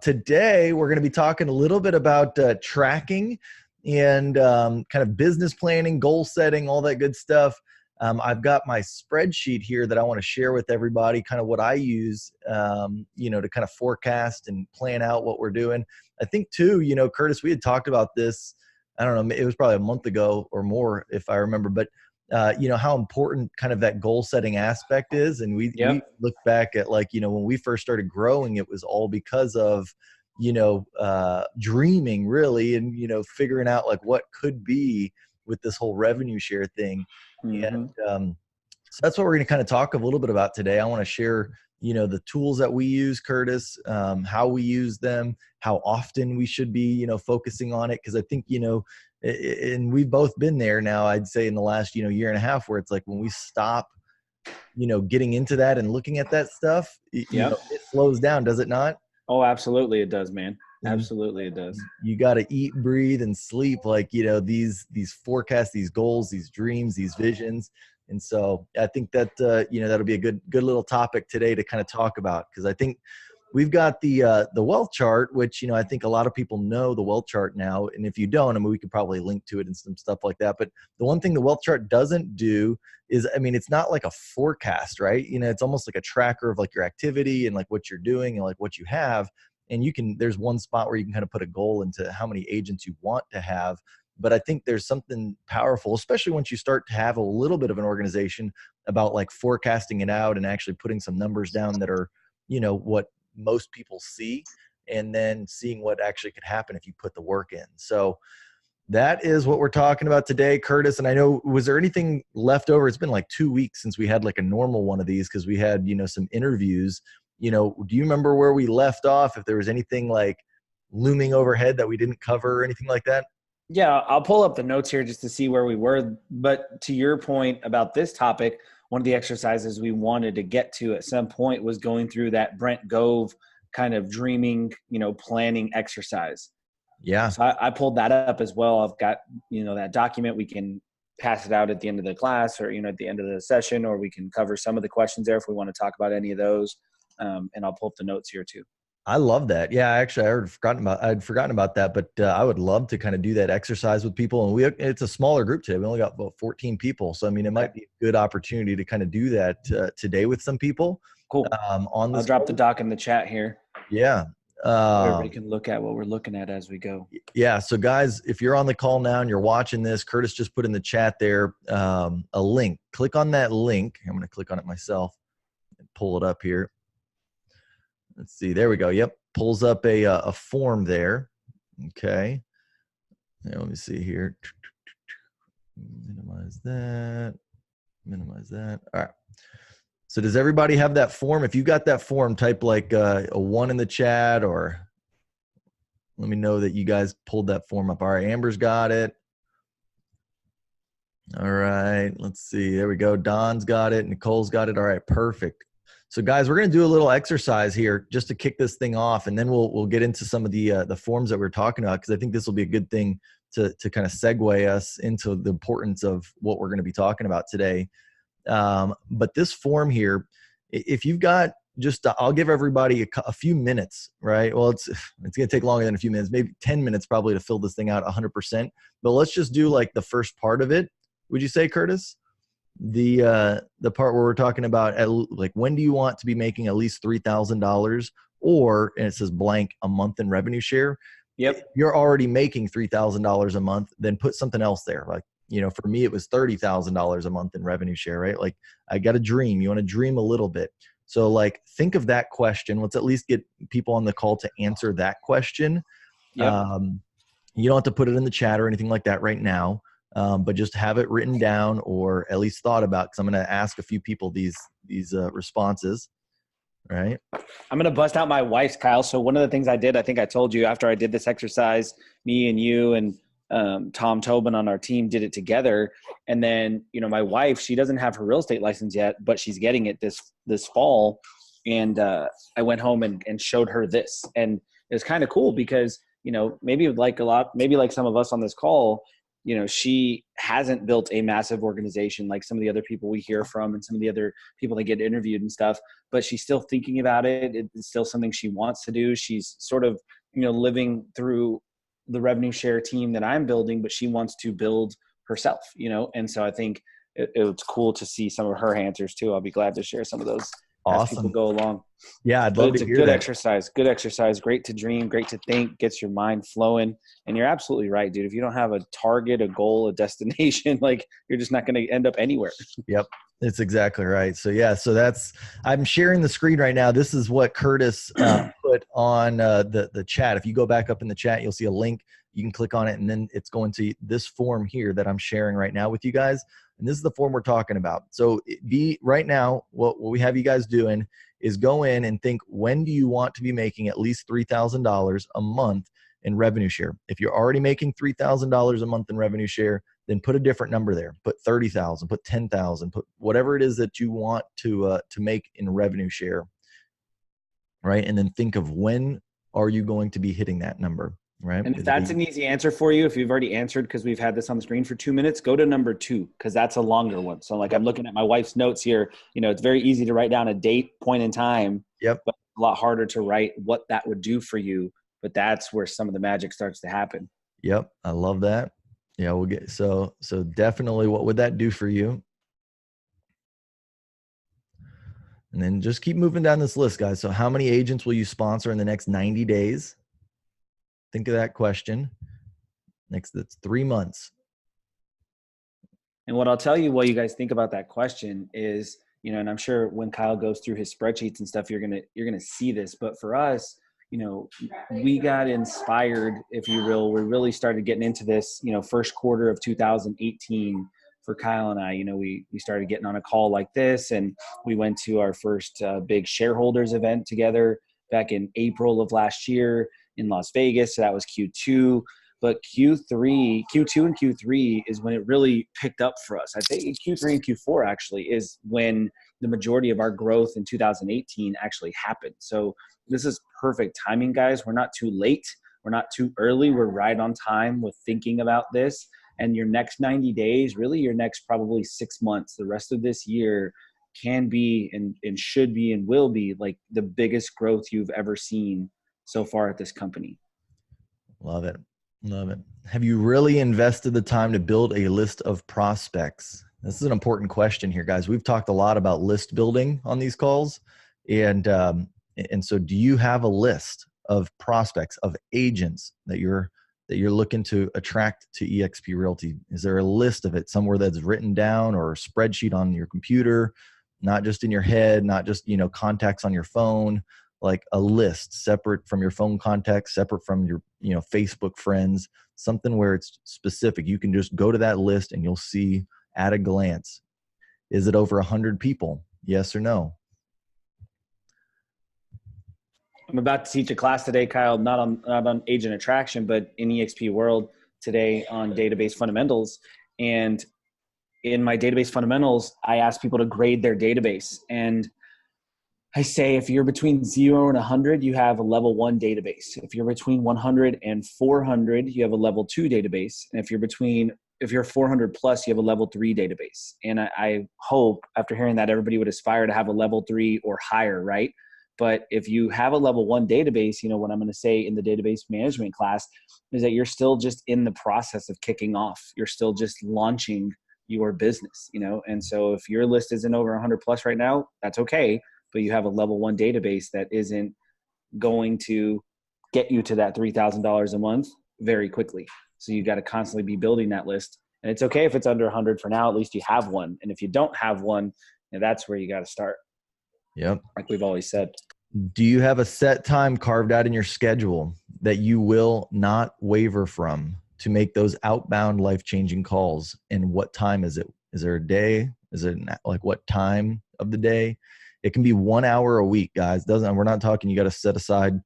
Today we're going to be talking a little bit about tracking and kind of business planning, goal setting, all that good stuff. I've got my spreadsheet here that I want to share with everybody, kind of what I use, to kind of forecast and plan out what we're doing. I think too, Curtis, we had talked about this, I don't know, it was probably a month ago or more, if I remember, but how important kind of that goal setting aspect is. And we look back at when we first started growing, it was all because of, dreaming really, and, figuring out like what could be with this whole revenue share thing. Mm-hmm. And so that's what we're going to kind of talk a little bit about today. I want to share, the tools that we use, Curtis, how we use them, how often we should be, focusing on it. Cause I think, and we've both been there now, I'd say in the last, year and a half, where it's like when we stop, getting into that and looking at that stuff, it slows down, does it not? Oh, absolutely. It does, man. Absolutely. It does. You got to eat, breathe, and sleep. These forecasts, these goals, these dreams, these visions. And so I think that, that'll be a good little topic today to kind of talk about, because I think we've got the wealth chart, which, I think a lot of people know the wealth chart now. And if you don't, we could probably link to it and some stuff like that. But the one thing the wealth chart doesn't do is, it's not like a forecast, right? It's almost like a tracker of like your activity and like what you're doing and like what you have. And there's one spot where you can kind of put a goal into how many agents you want to have. But I think there's something powerful, especially once you start to have a little bit of an organization, about like forecasting it out and actually putting some numbers down that are, what most people see, and then seeing what actually could happen if you put the work in. So that is what we're talking about today, Curtis. And I know, was there anything left over? It's been like 2 weeks since we had like a normal one of these, because we had, some interviews. Do you remember where we left off? If there was anything like looming overhead that we didn't cover or anything like that? Yeah, I'll pull up the notes here just to see where we were. But to your point about this topic, one of the exercises we wanted to get to at some point was going through that Brent Gove kind of dreaming, planning exercise. Yeah. So I pulled that up as well. I've got, that document. We can pass it out at the end of the class, or, at the end of the session, or we can cover some of the questions there if we want to talk about any of those. And I'll pull up the notes here too. I love that. Yeah, actually, I'd forgotten about that, but I would love to kind of do that exercise with people. And it's a smaller group today. We only got about 14 people. So, it might be a good opportunity to kind of do that today with some people. Cool. I'll drop the doc in the chat here. Yeah. Everybody can look at what we're looking at as we go. Yeah. So guys, if you're on the call now and you're watching this, Curtis just put in the chat there a link. Click on that link. I'm going to click on it myself and pull it up here. Let's see. There we go. Yep. Pulls up a form there. Okay. Now, let me see here. Minimize that. All right. So does everybody have that form? If you got that form, type like a 1 in the chat, or let me know that you guys pulled that form up. All right. Amber's got it. All right. Let's see. There we go. Don's got it. Nicole's got it. All right. Perfect. So guys, we're going to do a little exercise here just to kick this thing off, and then we'll get into some of the forms that we're talking about, because I think this will be a good thing to kind of segue us into the importance of what we're going to be talking about today. But this form here, if you've got I'll give everybody a few minutes, right? Well, it's going to take longer than a few minutes, maybe 10 minutes probably, to fill this thing out 100%. But let's just do like the first part of it. Would you say, Curtis? The part where we're talking about like, when do you want to be making at least $3,000, or, and it says blank, a month in revenue share. Yep. If you're already making $3,000 a month, then put something else there. Like, for me, it was $30,000 a month in revenue share, right? Like, I got a dream. You want to dream a little bit. So like, think of that question. Let's at least get people on the call to answer that question. Yep. You don't have to put it in the chat or anything like that right now. But just have it written down, or at least thought about, because I'm going to ask a few people these responses. Right. I'm going to bust out my wife's, Kyle. So one of the things I did, I think I told you, after I did this exercise, me and you and Tom Tobin on our team did it together. And then, my wife, she doesn't have her real estate license yet, but she's getting it this fall. And I went home and showed her this. And it was kind of cool because, maybe like some of us on this call, you know, she hasn't built a massive organization like some of the other people we hear from and some of the other people that get interviewed and stuff, but she's still thinking about it. It's still something she wants to do. She's sort of, you know, living through the revenue share team that I'm building, but she wants to build herself, you know? And so I think it's cool to see some of her answers too. I'll be glad to share some of those as people Awesome. go along. Yeah, I'd But love it's to a hear good that. exercise, great to dream, great to think, gets your mind flowing. And you're absolutely right, dude. If you don't have a target, a goal, a destination, like you're just not going to end up anywhere. Yep. It's exactly right. So yeah, so I'm sharing the screen right now. This is what Curtis put on the chat. If you go back up in the chat, you'll see a link. You can click on it, and then it's going to this form here that I'm sharing right now with you guys. And this is the form we're talking about. So right now, what we have you guys doing is go in and think, when do you want to be making at least $3,000 a month in revenue share? If you're already making $3,000 a month in revenue share, then put a different number there. Put 30,000, put 10,000, put whatever it is that you want to make in revenue share, right? And then think of, when are you going to be hitting that number, right? And if that's an easy answer for you, if you've already answered, because we've had this on the screen for 2 minutes, go to number 2, because that's a longer one. So like, I'm looking at my wife's notes here. You know, it's very easy to write down a date, point in time. Yep. But a lot harder to write what that would do for you. But that's where some of the magic starts to happen. Yep. I love that. Yeah, we'll get so definitely, what would that do for you? And then just keep moving down this list, guys. So how many agents will you sponsor in the next 90 days? Think of that question. That's 3 months. And what I'll tell you while you guys think about that question is, you know, and I'm sure when Kyle goes through his spreadsheets and stuff, you're gonna see this. But for us, you know, we got inspired, if you will. We really started getting into this, you know, first quarter of 2018 for Kyle and I. You know, we started getting on a call like this, and we went to our first big shareholders event together back in April of last year in Las Vegas. So that was Q2. But Q2 and Q3 is when it really picked up for us. I think Q3 and Q4 actually is when the majority of our growth in 2018 actually happened. So this is perfect timing, guys. We're not too late. We're not too early. We're right on time with thinking about this. And your next 90 days, really your next probably 6 months, the rest of this year can be and should be and will be like the biggest growth you've ever seen so far at this company. Love it. Love it. Have you really invested the time to build a list of prospects? This is an important question here, guys. We've talked a lot about list building on these calls. And so do you have a list of prospects, of agents that you're looking to attract to eXp Realty? Is there a list of it somewhere that's written down, or a spreadsheet on your computer, not just in your head, not just, you know, contacts on your phone, like a list separate from your phone contacts, separate from your, you know, Facebook friends, something where it's specific. You can just go to that list and you'll see at a glance, is it over 100 people? Yes or no? I'm about to teach a class today, Kyle, not on agent attraction, but in eXp world today on database fundamentals. And in my database fundamentals, I ask people to grade their database. And I say, if you're between 0 and 100, you have a level 1 database. If you're between 100 and 400, you have a level 2 database. And if you're 400 plus, you have a level 3 database. And I hope after hearing that, everybody would aspire to have a level 3 or higher, right? But if you have a level 1 database, you know, what I'm going to say in the database management class is that you're still just in the process of kicking off. You're still just launching your business, you know? And so if your list isn't over 100 plus right now, that's okay. But you have a level 1 database that isn't going to get you to that $3,000 a month very quickly. So you got to constantly be building that list. And it's okay if it's under 100 for now. At least you have one. And if you don't have one, that's where you got to start. Yep. Like we've always said. Do you have a set time carved out in your schedule that you will not waver from to make those outbound life-changing calls? And what time is it? Is there a day? Is it like what time of the day? It can be 1 hour a week, guys. We're not talking you got to set aside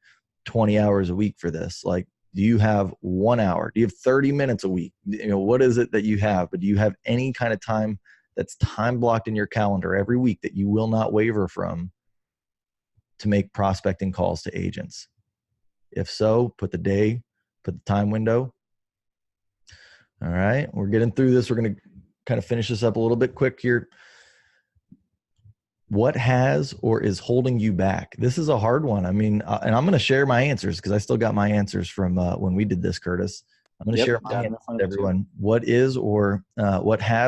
20 hours a week for this. Like, do you have 1 hour? Do you have 30 minutes a week? You know, what is it that you have? But do you have any kind of time that's time blocked in your calendar every week that you will not waver from to make prospecting calls to agents? If so, put the day, put the time window. All right. We're getting through this. We're going to kind of finish this up a little bit quick here. What has or is holding you back? This is a hard one. I mean, and I'm going to share my answers because I still got my answers from when we did this, Curtis. I'm going to share my answers with everyone. What has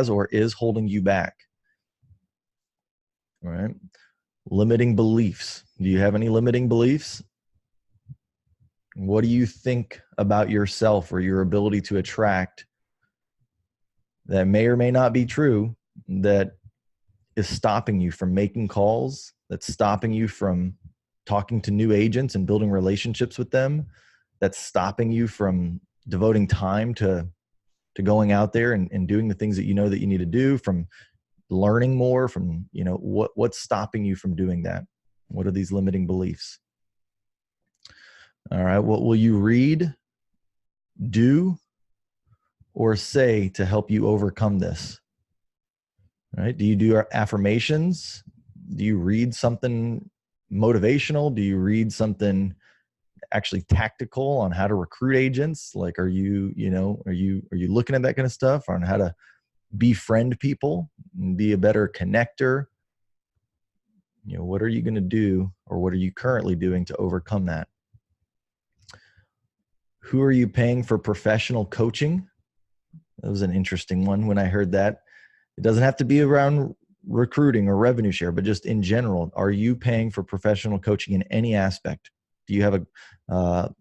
or is holding you back? All right. Limiting beliefs. Do you have any limiting beliefs? What do you think about yourself or your ability to attract that may or may not be true, that is stopping you from making calls, that's stopping you from talking to new agents and building relationships with them, that's stopping you from devoting time to going out there and doing the things that you know that you need to do, from learning more, from, you know, what's stopping you from doing that? What are these limiting beliefs? All right. What will you read, do, or say to help you overcome this? All right. Do you do affirmations? Do you read something motivational? Do you read something actually tactical on how to recruit agents? Like, are you looking at that kind of stuff on how to befriend people and be a better connector? You know, what are you going to do, or what are you currently doing to overcome that? Who are you paying for professional coaching? That was an interesting one when I heard that. It doesn't have to be around recruiting or revenue share, but just in general, are you paying for professional coaching in any aspect? Do you have a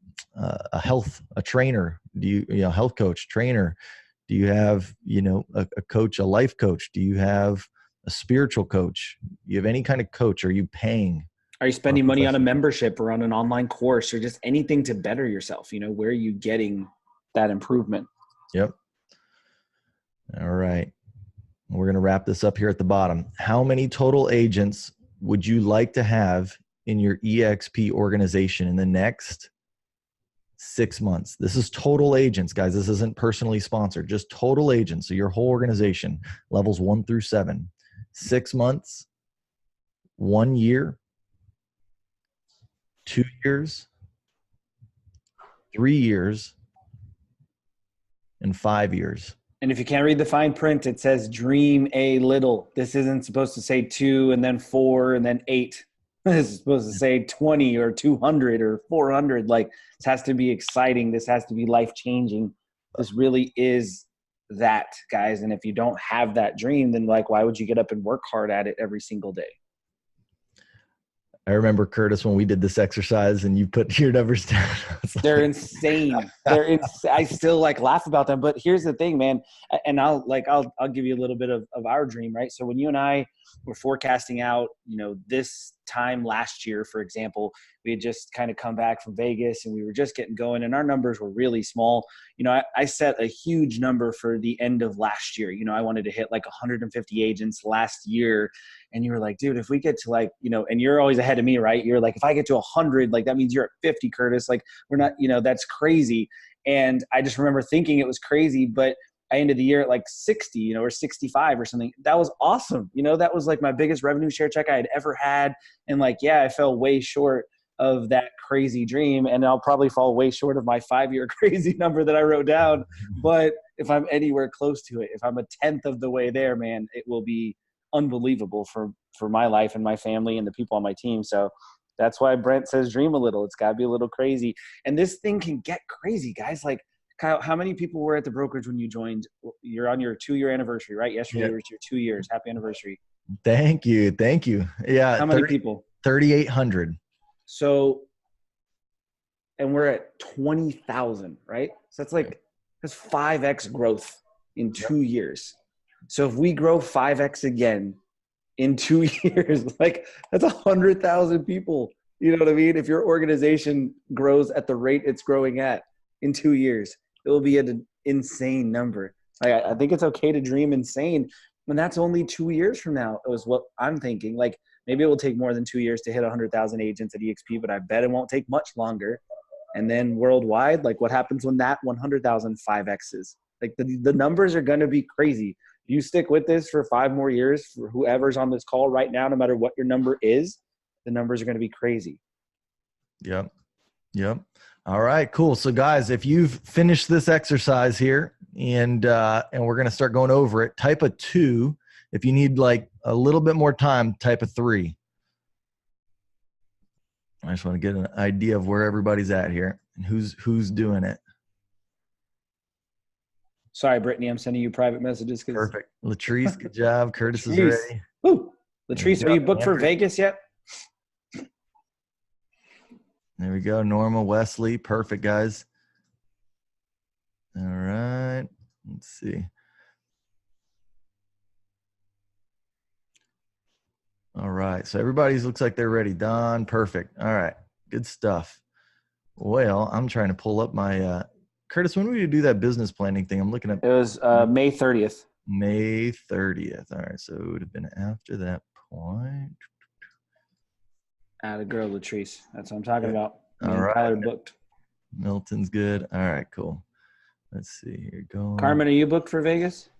trainer? Do you health coach, trainer? Do you have, a coach, a life coach? Do you have a spiritual coach? Do you have any kind of coach? Are you paying? Are you spending money on a membership or on an online course or just anything to better yourself? Where are you getting that improvement? Yep. All right. We're going to wrap this up here at the bottom. How many total agents would you like to have in your EXP organization in the next 6 months? This is total agents, guys. This isn't personally sponsored, just total agents. So your whole organization, levels 1 through 7, 6 months, 1 year, 2 years, 3 years, and 5 years. And if you can't read the fine print, it says dream a little. This isn't supposed to say 2 and then 4 and then 8. This is supposed to say 20 or 200 or 400. Like, this has to be exciting. This has to be life-changing. This really is that, guys. And if you don't have that dream, then why would you get up and work hard at it every single day? I remember, Curtis, when we did this exercise and you put your numbers down. They're insane. I still laugh about them. But here's the thing, man. And I'll give you a little bit of our dream, right? So when you and I were forecasting out, this time last year, for example, we had just kind of come back from Vegas and we were just getting going and our numbers were really small. I set a huge number for the end of last year. I wanted to hit 150 agents last year. And you were like, dude, if we get to and you're always ahead of me, right? You're like, if I get to 100, that means you're at 50, Curtis. We're not, that's crazy. And I just remember thinking it was crazy, but I ended the year at 60, or 65 or something. That was awesome. That was my biggest revenue share check I had ever had. And I fell way short of that crazy dream. And I'll probably fall way short of my 5-year crazy number that I wrote down. But if I'm anywhere close to it, if I'm a 10th of the way there, man, it will be unbelievable for my life and my family and the people on my team. So that's why Brent says dream a little. It's got to be a little crazy. And this thing can get crazy, guys. Kyle, how many people were at the brokerage when you joined? You're on your 2-year anniversary, right? Yesterday was your 2 years. Happy anniversary. Thank you. Yeah. How many people? 3,800. So, and we're at 20,000, right? So that's 5x growth in 2 years. So if we grow 5x again in 2 years, that's 100,000 people. You know what I mean? If your organization grows at the rate it's growing at in 2 years, it will be an insane number. I think it's okay to dream insane. And that's only 2 years from now, is what I'm thinking. Maybe it will take more than 2 years to hit 100,000 agents at EXP, but I bet it won't take much longer. And then worldwide, what happens when that 100,000 5Xs? The numbers are going to be crazy. You stick with this for 5 more years, for whoever's on this call right now, no matter what your number is, the numbers are going to be crazy. Yep. All right, cool. So guys, if you've finished this exercise here, and we're going to start going over it. Type a 2. If you need like a little bit more time, type a 3. I just want to get an idea of where everybody's at here and who's doing it. Sorry, Brittany, I'm sending you private messages. Perfect. Latrice, good job. Curtis Latrice. is ready. Woo. Latrice, are you booked for Vegas yet? There we go. Norma, Wesley. Perfect, guys. All right. Let's see. All right. So everybody's looks like they're ready. Don, perfect. All right. Good stuff. Well, I'm trying to pull up my Curtis, when did we do that business planning thing? I'm looking at it was May 30th. May 30th. All right. So it would have been after that point. Atta girl, Latrice. That's what I'm talking about. All right. Tyler booked. Milton's good. All right, cool. Let's see here. Go. Carmen, are you booked for Vegas?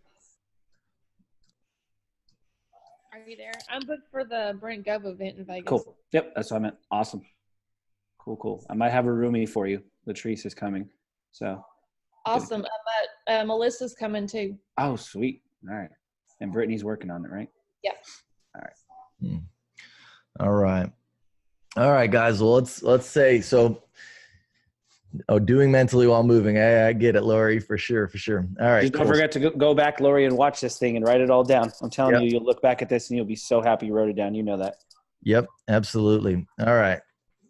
Are you there? I'm booked for the Brent Gov event in Vegas. Cool. Yep, that's what I meant. Awesome. Cool. I might have a roomie for you. Latrice is coming. So awesome. But Melissa's coming too. Oh, sweet. All right. And Brittany's working on it, right? Yeah. All right. All right, guys. Well, let's say so. Oh, doing mentally while moving. I get it, Lori, for sure. All right. Just don't forget to go back, Lori, and watch this thing and write it all down. I'm telling you, you'll look back at this and you'll be so happy you wrote it down. You know that. Yep, absolutely. All right.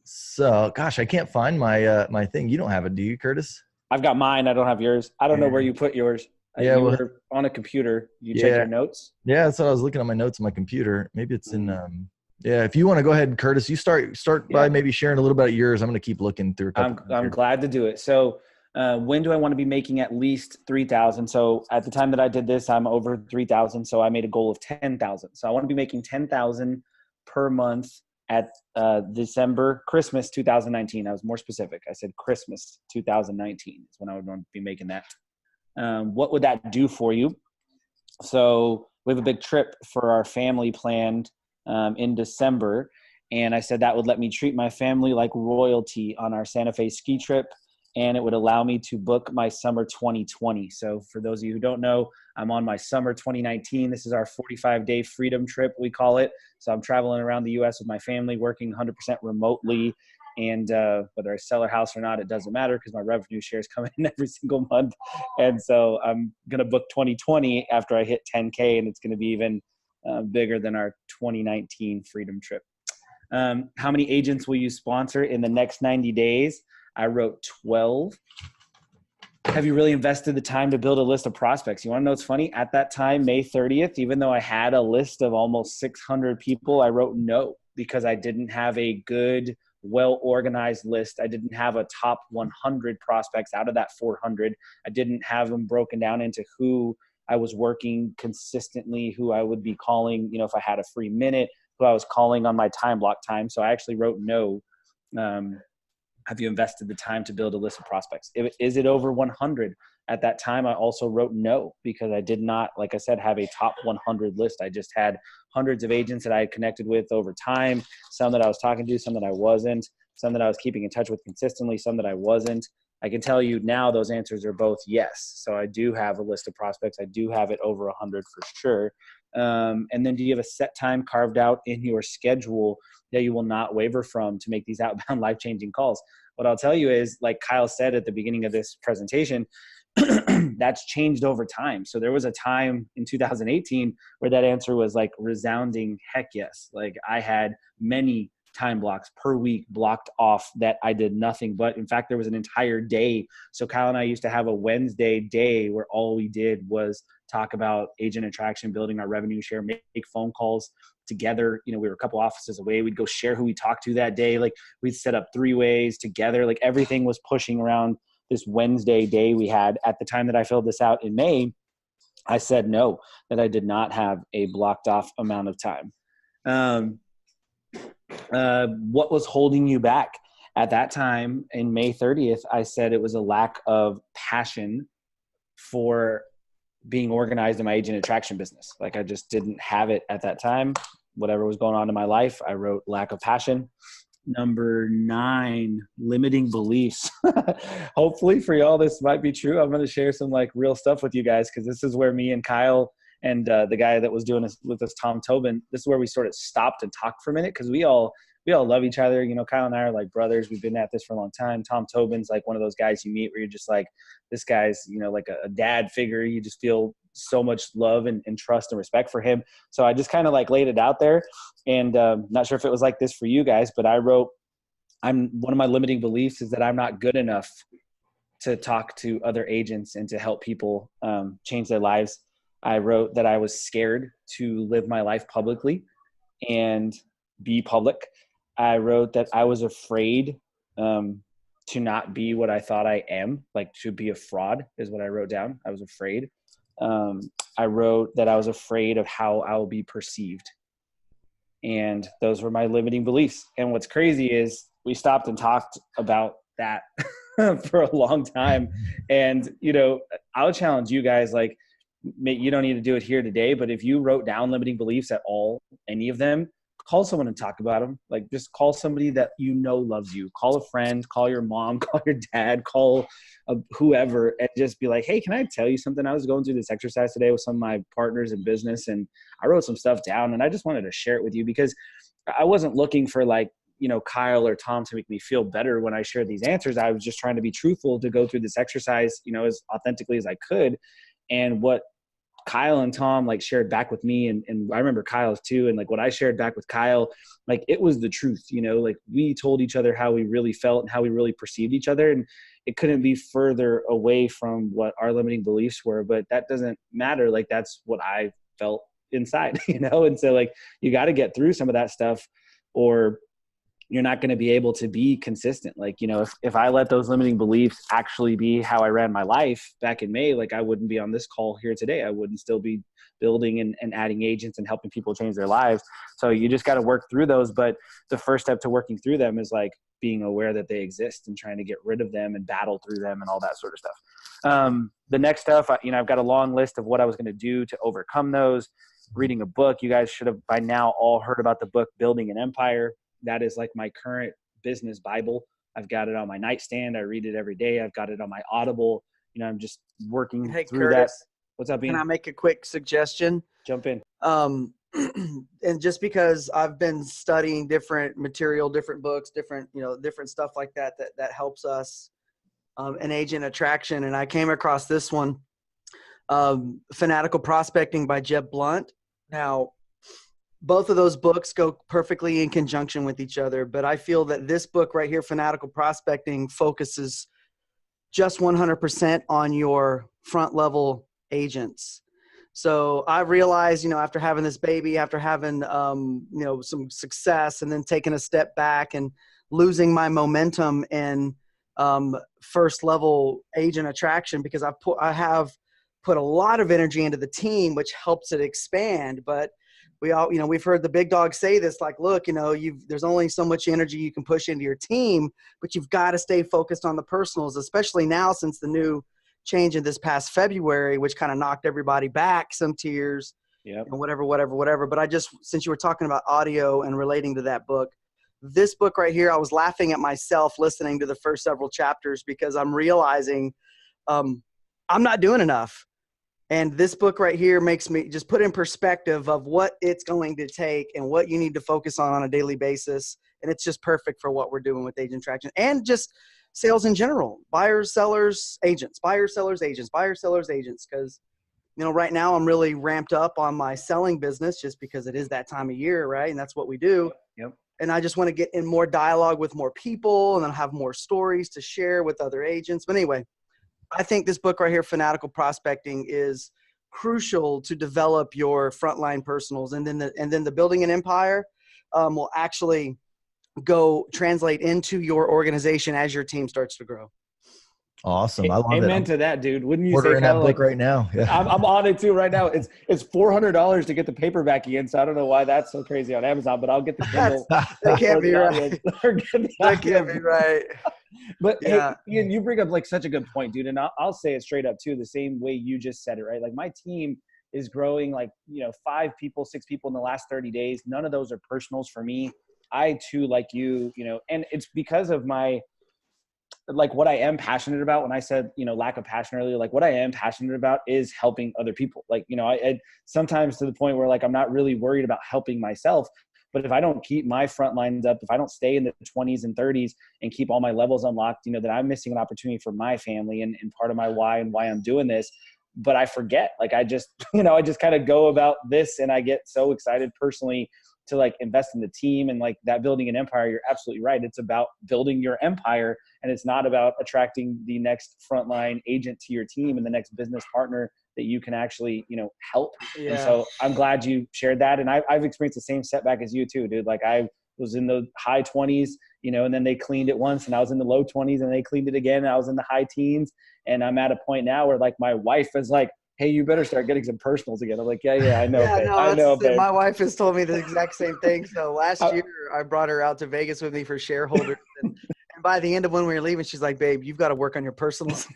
So, gosh, I can't find my my thing. You don't have it, do you, Curtis? I've got mine. I don't have yours. I don't know where you put yours. Yeah, we're on a computer. You check your notes? Yeah, that's what I was looking at my notes on my computer. Maybe it's in yeah, if you want to go ahead, Curtis, you start by maybe sharing a little bit of yours. I'm going to keep looking through a couple. I'm glad to do it. So when do I want to be making at least 3,000? So at the time that I did this, I'm over 3,000. So I made a goal of 10,000. So I want to be making 10,000 per month at December, Christmas 2019. I was more specific. I said Christmas 2019 is when I would want to be making that. What would that do for you? So we have a big trip for our family planned in December. And I said that would let me treat my family like royalty on our Santa Fe ski trip. And it would allow me to book my summer 2020. So for those of you who don't know, I'm on my summer 2019. This is our 45-day freedom trip, we call it. So I'm traveling around the U.S. with my family, working 100% remotely. And whether I sell a house or not, it doesn't matter because my revenue shares come in every single month. And so I'm going to book 2020 after I hit 10K, and it's going to be even bigger than our 2019 freedom trip. How many agents will you sponsor in the next 90 days? I wrote 12. Have you really invested the time to build a list of prospects? You want to know what's funny? At that time, May 30th, even though I had a list of almost 600 people, I wrote no because I didn't have a good, well-organized list. I didn't have a top 100 prospects out of that 400. I didn't have them broken down into who I was working consistently, who I would be calling, if I had a free minute, who I was calling on my time block time. So I actually wrote no. Have you invested the time to build a list of prospects? Is it over 100? At that time, I also wrote no because I did not, like I said, have a top 100 list. I just had hundreds of agents that I had connected with over time, some that I was talking to, some that I wasn't, some that I was keeping in touch with consistently, some that I wasn't. I can tell you now those answers are both yes. So I do have a list of prospects. I do have it over 100 for sure. And then do you have a set time carved out in your schedule that you will not waver from to make these outbound life-changing calls? What I'll tell you is, like Kyle said at the beginning of this presentation, that's changed over time. So there was a time in 2018 where that answer was like resounding heck yes. Like I had many time blocks per week blocked off that I did nothing but. In fact, there was an entire day. So Kyle and I used to have a Wednesday day where all we did was talk about agent attraction, building our revenue share, make phone calls together. We were a couple offices away. We'd go share who we talked to that day. Like we'd set up 3-ways together. Like everything was pushing around this Wednesday day we had. At the time that I filled this out in May, I said no, that I did not have a blocked off amount of time. What was holding you back? At that time in May 30th, I said it was a lack of passion for being organized in my agent attraction business. Like I just didn't have it at that time. Whatever was going on in my life, I wrote lack of passion. Number 9, limiting beliefs. Hopefully for y'all, this might be true. I'm going to share some like real stuff with you guys, because this is where me and Kyle and the guy that was doing this with us, Tom Tobin, this is where we sort of stopped and talked for a minute, because we all love each other. You know, Kyle and I are like brothers. We've been at this for a long time. Tom Tobin's like one of those guys you meet where you're just like, this guy's, you know, like a dad figure. You just feel so much love and trust and respect for him. So I just kind of like laid it out there, and not sure if it was like this for you guys, but I wrote, one of my limiting beliefs is that I'm not good enough to talk to other agents and to help people change their lives. I wrote that I was scared to live my life publicly and be public. I wrote that I was afraid to not be what I thought I am, like to be a fraud is what I wrote down. I was afraid. I wrote that I was afraid of how I will be perceived. And those were my limiting beliefs. And what's crazy is we stopped and talked about that for a long time. And, you know, I'll challenge you guys, like, you don't need to do it here today, but if you wrote down limiting beliefs at all, any of them, call someone and talk about them. Like, just call somebody that you know loves you. Call a friend, call your mom, call your dad, call whoever, and just be like, hey, can I tell you something? I was going through this exercise today with some of my partners in business, and I wrote some stuff down, and I just wanted to share it with you, because I wasn't looking for, like, you know, Kyle or Tom to make me feel better when I shared these answers. I was just trying to be truthful, to go through this exercise, you know, as authentically as I could. And what Kyle and Tom like shared back with me, and I remember Kyle's too, and like what I shared back with Kyle, like it was the truth, you know, like we told each other how we really felt and how we really perceived each other, and it couldn't be further away from what our limiting beliefs were. But that doesn't matter, like that's what I felt inside, you know. And so like you got to get through some of that stuff, or you're not going to be able to be consistent. Like, you know, if I let those limiting beliefs actually be how I ran my life back in May, like I wouldn't be on this call here today. I wouldn't still be building and adding agents and helping people change their lives. So you just got to work through those. But the first step to working through them is like being aware that they exist and trying to get rid of them and battle through them and all that sort of stuff. The next stuff, you know, I've got a long list of what I was going to do to overcome those. Reading a book. You guys should have by now all heard about the book, Building an Empire. That is like my current business Bible. I've got it on my nightstand. I read it every day. I've got it on my Audible. You know, I'm just working through Curtis, that. What's up, Ian? can I make a quick suggestion? Jump in. And just because I've been studying different material, different books, different, you know, different stuff like that helps us in agent attraction. And I came across this one, Fanatical Prospecting by Jeb Blunt. Now, both of those books go perfectly in conjunction with each other, but I feel that this book right here, Fanatical Prospecting, focuses just 100% on your front level agents. So I realized, you know, after having this baby, after having, you know, some success and then taking a step back and losing my momentum in first level agent attraction, because I have put a lot of energy into the team, which helps it expand. But we all, you know, we've heard the big dogs say this, like, look, you know, there's only so much energy you can push into your team, but you've got to stay focused on the personals, especially now since the new change in this past February, which kind of knocked everybody back some tiers, Yep. and whatever. But I just, since you were talking about audio and relating to that book, this book right here, I was laughing at myself listening to the first several chapters, because I'm realizing I'm not doing enough. And this book right here makes me just put in perspective of what it's going to take and what you need to focus on a daily basis. And it's just perfect for what we're doing with agent traction and just sales in general. Buyers, sellers, agents, buyers, sellers, agents, buyers, sellers, agents. Because, you know, right now I'm really ramped up on my selling business just because it is that time of year, right? And that's what we do. Yep. And I just want to get in more dialogue with more people and then have more stories to share with other agents. But anyway, I think this book right here, Fanatical Prospecting, is crucial to develop your frontline personals, and then the Building an Empire will actually go translate into your organization as your team starts to grow. Awesome. I love it. Amen to that, dude. Wouldn't you Ordering say, that Kyle, book like, right now. Yeah. I'm on it too right now. It's $400 to get the paperback again, so I don't know why that's so crazy on Amazon, but I'll get the Kindle. That can't be right. That can't be right. But yeah. Hey, Ian, you bring up like such a good point, dude. And I'll say it straight up too, the same way you just said it, right? Like my team is growing, like, you know, 5 people, 6 people in the last 30 days. None of those are personals for me. I too, like you, and it's because of like what I am passionate about. When I said, lack of passion earlier, like what I am passionate about is helping other people. Like, I sometimes to the point where like, I'm not really worried about helping myself, but if I don't keep my front lines up, if I don't stay in the 20s and 30s and keep all my levels unlocked, that I'm missing an opportunity for my family and part of my why and why I'm doing this. But I forget, like, I just, I just kind of go about this and I get so excited personally to like invest in the team and like that building an empire. You're absolutely right. It's about building your empire, and it's not about attracting the next frontline agent to your team and the next business partner that you can actually, help. Yeah. And so I'm glad you shared that. And I've experienced the same setback as you too, dude. Like I was in the high 20s, and then they cleaned it once, and I was in the low 20s and they cleaned it again. And I was in the high teens, and I'm at a point now where like my wife is like, hey, you better start getting some personals again. I'm like, yeah, I know, Yeah, babe. no, I know, babe. my wife has told me the exact same thing. So last year I brought her out to Vegas with me for shareholders. And by the end of when we were leaving, she's like, babe, you've got to work on your personals.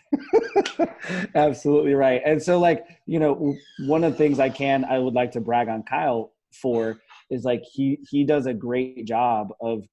Absolutely right. And so like, one of the things I would like to brag on Kyle for is like, he does a great job of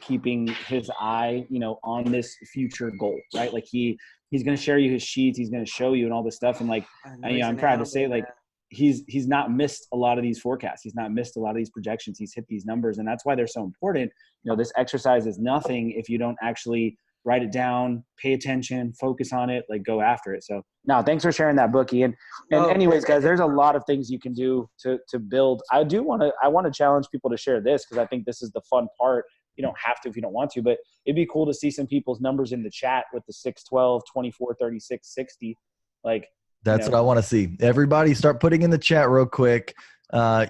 keeping his eye, on this future goal, right? Like he's going to share you his sheets. He's going to show you and all this stuff. And like, I'm proud to say like, he's not missed a lot of these forecasts. He's not missed a lot of these projections. He's hit these numbers, and that's why they're so important. This exercise is nothing if you don't actually write it down, pay attention, focus on it, like go after it. So no, thanks for sharing that, Bookie. And anyways, guys, there's a lot of things you can do to build. I want to challenge people to share this, because I think this is the fun part. You don't have to if you don't want to, but it'd be cool to see some people's numbers in the chat with the 6, 12, 24, 36, 60. Like, that's what I want to see. Everybody start putting in the chat real quick. So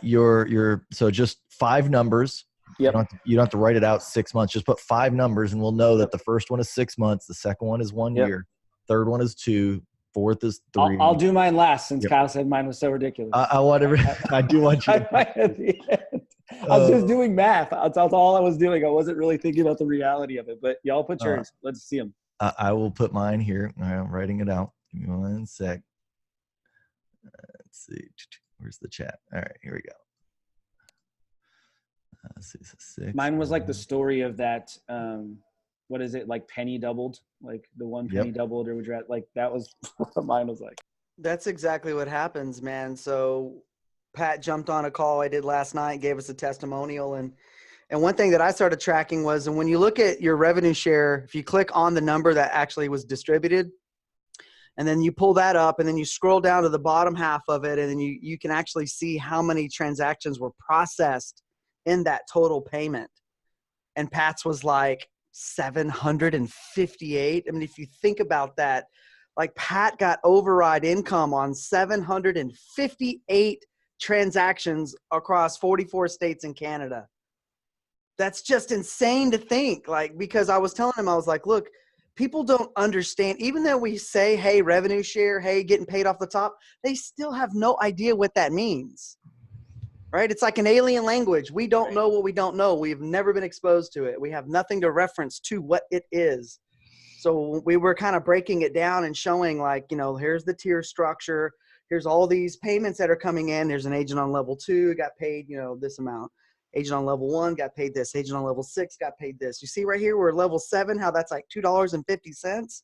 just 5 numbers. Yep. You don't have to write it out 6 months. Just put 5 numbers, and we'll know that the first one is 6 months. The second one is 1 year. Third one is 2. Fourth is 3. I'll do mine last, since Kyle said mine was so ridiculous. I do want you. I was just doing math. That's all I was doing. I wasn't really thinking about the reality of it. But y'all put yours. Let's see them. I will put mine here. All right, I'm writing it out. Give me 1 sec. Let's see. Where's the chat? All right, here we go. Let's see, so 6. Mine was like the story of that. What is it, like penny doubled? Like the one penny doubled, or would you like that was what mine was like. That's exactly what happens, man. So Pat jumped on a call I did last night, gave us a testimonial. And one thing that I started tracking was, and when you look at your revenue share, if you click on the number that actually was distributed, and then you pull that up, and then you scroll down to the bottom half of it, and then you can actually see how many transactions were processed in that total payment. And Pat's was like 758. I mean, if you think about that, like Pat got override income on 758 transactions across 44 states in Canada. That's just insane to think, like, because I was telling him, I was like, look, people don't understand, even though we say, hey, revenue share, hey, getting paid off the top, they still have no idea what that means, right? It's like an alien language. We don't know what we don't know. We've never been exposed to it. We have nothing to reference to what it is. So we were kind of breaking it down and showing, like, here's the tier structure. Here's all these payments that are coming in. There's an agent on level 2, got paid, this amount. Agent on level 1 got paid this. Agent on level 6 got paid this. You see right here, we're level 7, how that's like $2.50.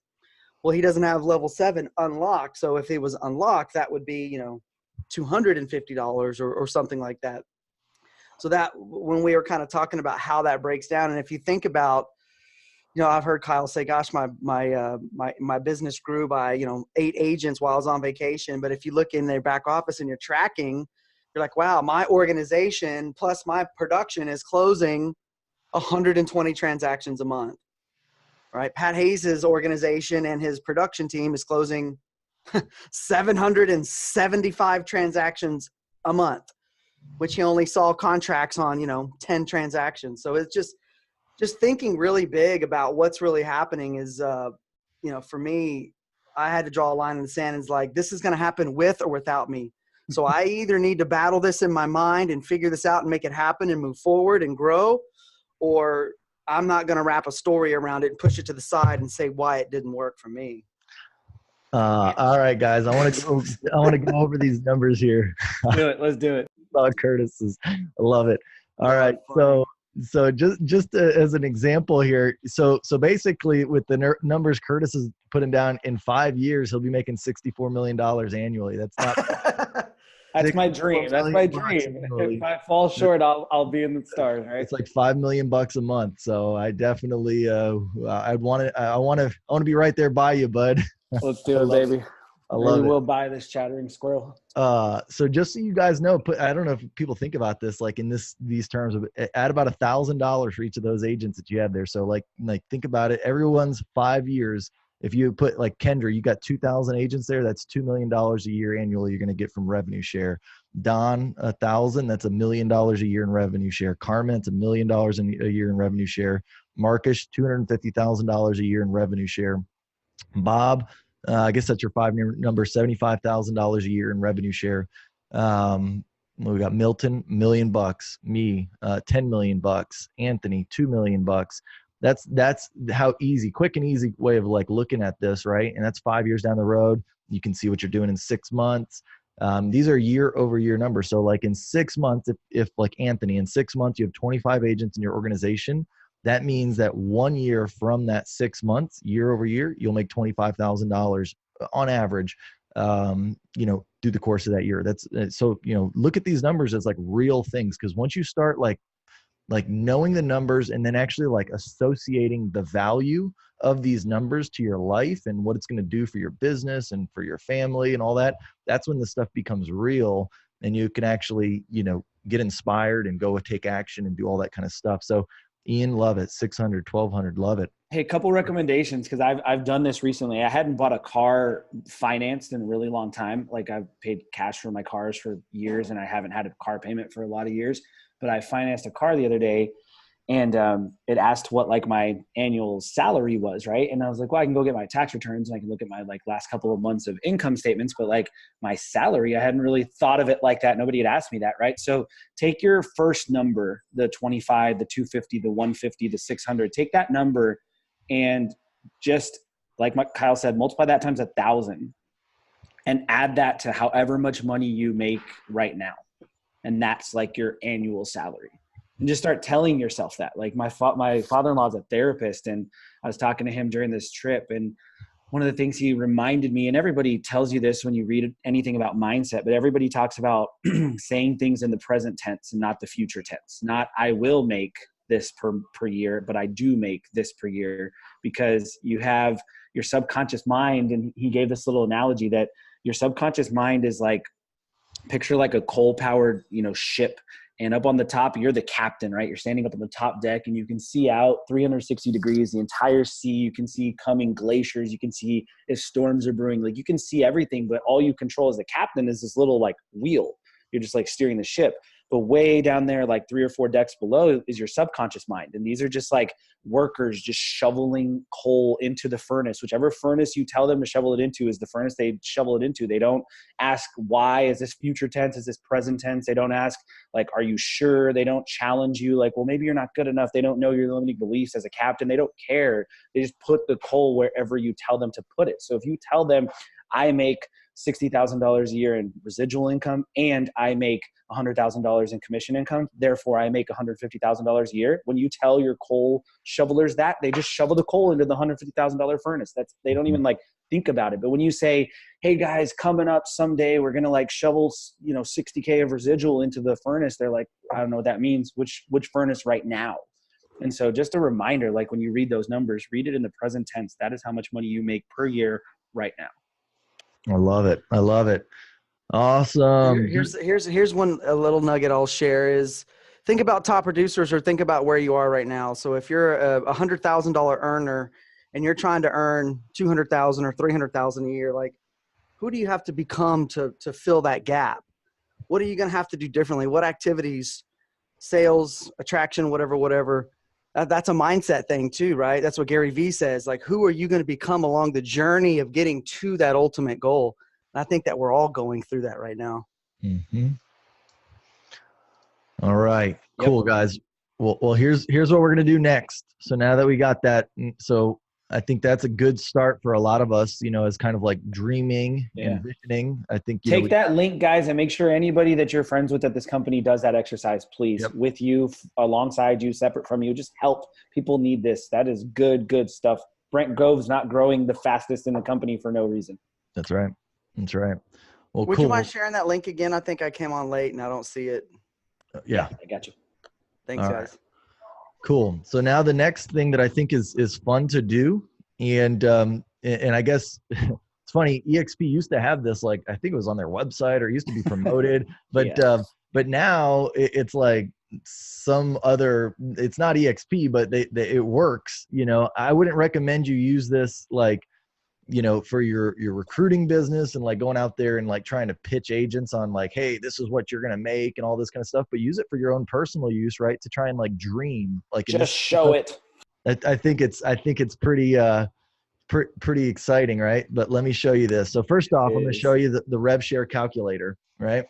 Well, he doesn't have level 7 unlocked. So if it was unlocked, that would be, $250 or something like that. So that, when we were kind of talking about how that breaks down, and if you think about, I've heard Kyle say, gosh, my business grew by, 8 agents while I was on vacation. But if you look in their back office and you're tracking, you're like, wow, my organization plus my production is closing 120 transactions a month, right? Pat Hayes' organization and his production team is closing 775 transactions a month, which he only saw contracts on, 10 transactions. So it's just thinking really big about what's really happening is, for me, I had to draw a line in the sand. And it's like, this is going to happen with or without me. So I either need to battle this in my mind and figure this out and make it happen and move forward and grow, or I'm not going to wrap a story around it and push it to the side and say why it didn't work for me. All right, guys, I want to go over these numbers here. Do it. Let's do it. Curtis's. I love it. All right. So So just as an example here, so basically with the numbers Curtis is putting down, in 5 years he'll be making $64 million annually. That's not That's my dream. That's my dream. If I fall short, I'll be in the stars, right? It's like $5 million a month. So I definitely I want to be right there by you, bud. Let's do it, baby. I love it. Maybe we'll buy this chattering squirrel. So just so you guys know, I don't know if people think about this, like in these terms of add about $1,000 for each of those agents that you have there. So like think about it. Everyone's 5 years. If you put like Kendra, you got 2,000 agents there. That's $2 million a year annually. You're going to get from revenue share. Don, 1,000. That's $1 million a year in revenue share. Carmen, it's $1 million a year in revenue share. Marcus, $250,000 a year in revenue share. Bob, I guess that's your 5 number, $75,000 a year in revenue share. We got Milton, $1 million. Me, $10 million. Anthony, $2 million. That's how quick and easy way of like looking at this, right? And that's 5 years down the road. You can see what you're doing in 6 months. These are year over year numbers. So like in 6 months, if like Anthony, in 6 months, you have 25 agents in your organization, that means that 1 year from that 6 months, year over year, you'll make $25,000 on average, through the course of that year. That's so, look at these numbers as like real things. Cause once you start like knowing the numbers and then actually like associating the value of these numbers to your life and what it's going to do for your business and for your family and all that, that's when the stuff becomes real and you can actually, get inspired and go take action and do all that kind of stuff. So Ian, love it. 600, 1,200, love it. Hey, a couple recommendations, because I've done this recently. I hadn't bought a car financed in a really long time. Like I've paid cash for my cars for years and I haven't had a car payment for a lot of years. But I financed a car the other day and it asked what like my annual salary was, right? And I was like, well, I can go get my tax returns and I can look at my like last couple of months of income statements, but like my salary, I hadn't really thought of it like that. Nobody had asked me that, right? So take your first number, the 25, the 250, the 150, the 600, take that number and just like Kyle said, multiply that times 1,000 and add that to however much money you make right now. And that's like your annual salary. And just start telling yourself that. Like my father-in-law is a therapist and I was talking to him during this trip. And one of the things he reminded me, and everybody tells you this when you read anything about mindset, but everybody talks about saying things in the present tense and not the future tense. Not I will make this per year, but I do make this per year, because you have your subconscious mind. And he gave this little analogy that your subconscious mind is like, picture like a coal-powered, ship. And up on the top, you're the captain, right? You're standing up on the top deck and you can see out 360 degrees, the entire sea. You can see coming glaciers. You can see if storms are brewing. Like you can see everything, but all you control as the captain is this little like wheel. You're just like steering the ship. But way down there, like 3 or 4 decks below is your subconscious mind. And these are just like workers just shoveling coal into the furnace. Whichever furnace you tell them to shovel it into is the furnace they shovel it into. They don't ask why, is this future tense? Is this present tense? They don't ask like, are you sure? They don't challenge you like, well, maybe you're not good enough. They don't know your limiting beliefs as a captain. They don't care. They just put the coal wherever you tell them to put it. So if you tell them, I make $60,000 a year in residual income and I make $100,000 in commission income, therefore I make $150,000 a year. When you tell your coal shovelers that, they just shovel the coal into the $150,000 furnace. They don't even like think about it. But when you say, hey guys, coming up someday, we're going to like shovel, $60K of residual into the furnace. They're like, I don't know what that means. Which furnace right now? And so just a reminder, like when you read those numbers, read it in the present tense. That is how much money you make per year right now. I love it. I love it. Awesome. Here's a little nugget I'll share is think about top producers or think about where you are right now. So if you're a $100,000 earner and you're trying to earn 200,000 or 300,000 a year, like who do you have to become to fill that gap? What are you going to have to do differently? What activities, sales, attraction, whatever. That's a mindset thing too, right? That's what Gary Vee says. Like, who are you going to become along the journey of getting to that ultimate goal? And I think that we're all going through that right now. Mm-hmm. All right, cool, guys. Well, here's what we're going to do next. So now that we got that, so I think that's a good start for a lot of us, as kind of like dreaming Yeah. and visioning. I think, Take that link, guys, and make sure anybody that you're friends with at this company does that exercise, please. Yep. With you, alongside you, separate from you. Just help. People need this. That is good stuff. Brent Grove's not growing the fastest in the company for no reason. That's right. That's right. Well, Would cool. you mind sharing that link again? I think I came on late and I don't see it. Yeah. I got you. Thanks, All guys. right. Cool. So now the next thing that I think is fun to do, and I guess it's funny, EXP used to have this, like, I think it was on their website or it used to be promoted, but Yeah. but now it's like some other, it's not EXP, but it works. I wouldn't recommend you use this like, for your recruiting business and like going out there and like trying to pitch agents on like, hey, this is what you're going to make and all this kind of stuff, but use it for your own personal use, right? To try and like dream, like Just show it. I think it's pretty, pretty exciting, right? But let me show you this. So first off, I'm going to show you the rev share calculator, right?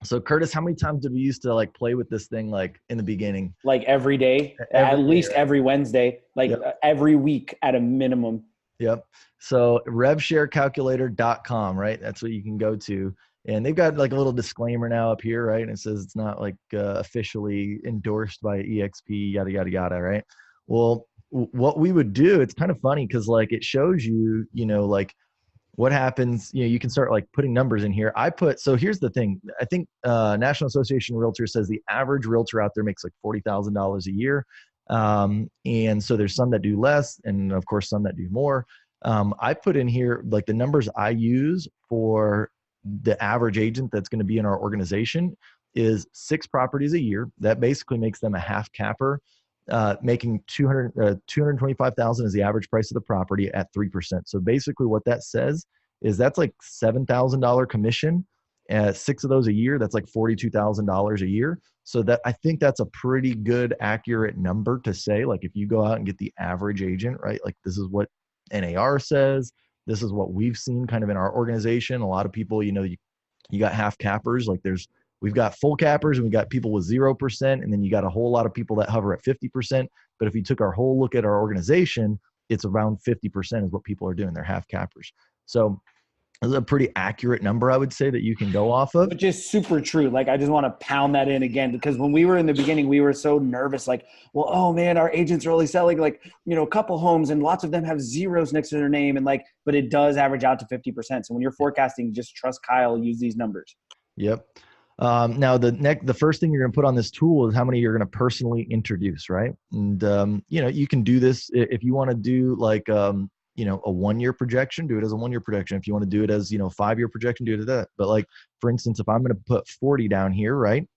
So Curtis, how many times did we used to like play with this thing like in the beginning? Like every day, at least every Wednesday, like every week at a minimum. Yep. So revsharecalculator.com, right? That's what you can go to. And they've got like a little disclaimer now up here, right? And it says it's not like officially endorsed by EXP, yada, yada, yada, right? Well, what we would do, it's kind of funny because like it shows you, like what happens, you can start like putting numbers in here. So here's the thing. I think National Association of Realtors says the average realtor out there makes like $40,000 a year. And so there's some that do less and of course some that do more. I put in here like the numbers I use for the average agent that's going to be in our organization is 6 properties a year. That basically makes them a half capper, making 225,000 is the average price of the property at 3%. So basically what that says is that's like $7,000 commission. 6 of those a year, that's like $42,000 a year. So that, I think that's a pretty good, accurate number to say, like, if you go out and get the average agent, right? Like this is what NAR says. This is what we've seen kind of in our organization. A lot of people, you got half cappers. Like we've got full cappers and we got people with 0%. And then you got a whole lot of people that hover at 50%. But if you took our whole look at our organization, it's around 50% is what people are doing. They're half cappers. So this is a pretty accurate number, I would say, that you can go off of. Which is super true. Like, I just want to pound that in again, because when we were in the beginning, we were so nervous. Like, well, oh man, our agents are only selling like, a couple homes and lots of them have zeros next to their name. And like, but it does average out to 50%. So when you're forecasting, just trust Kyle, use these numbers. Yep. Now the first thing you're going to put on this tool is how many you're going to personally introduce, right? And, you can do this if you want to do like, a 1-year projection, do it as a 1-year projection. If you want to do it as, 5-year projection, do it as that. But like, for instance, if I'm going to put 40 down here, right?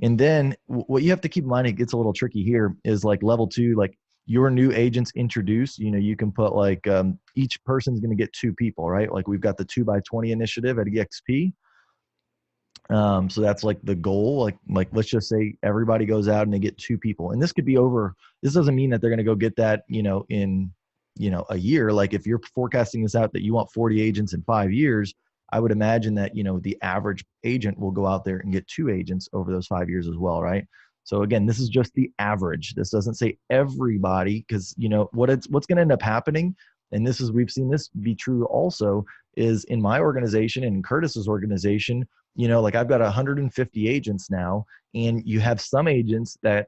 And then what you have to keep in mind, it gets a little tricky here, is like level 2, like your new agents introduce, you can put like, each person's going to get 2 people, right? Like we've got the 2x20 initiative at EXP. So that's like the goal. Like let's just say everybody goes out and they get 2 people, and this could be over. This doesn't mean that they're going to go get that, in a year. Like if you're forecasting this out that you want 40 agents in 5 years, I would imagine that, the average agent will go out there and get 2 agents over those 5 years as well, right? So again, this is just the average. This doesn't say everybody, because what's going to end up happening, and we've seen this be true also, is in my organization and in Curtis's organization, like I've got 150 agents now, and you have some agents that,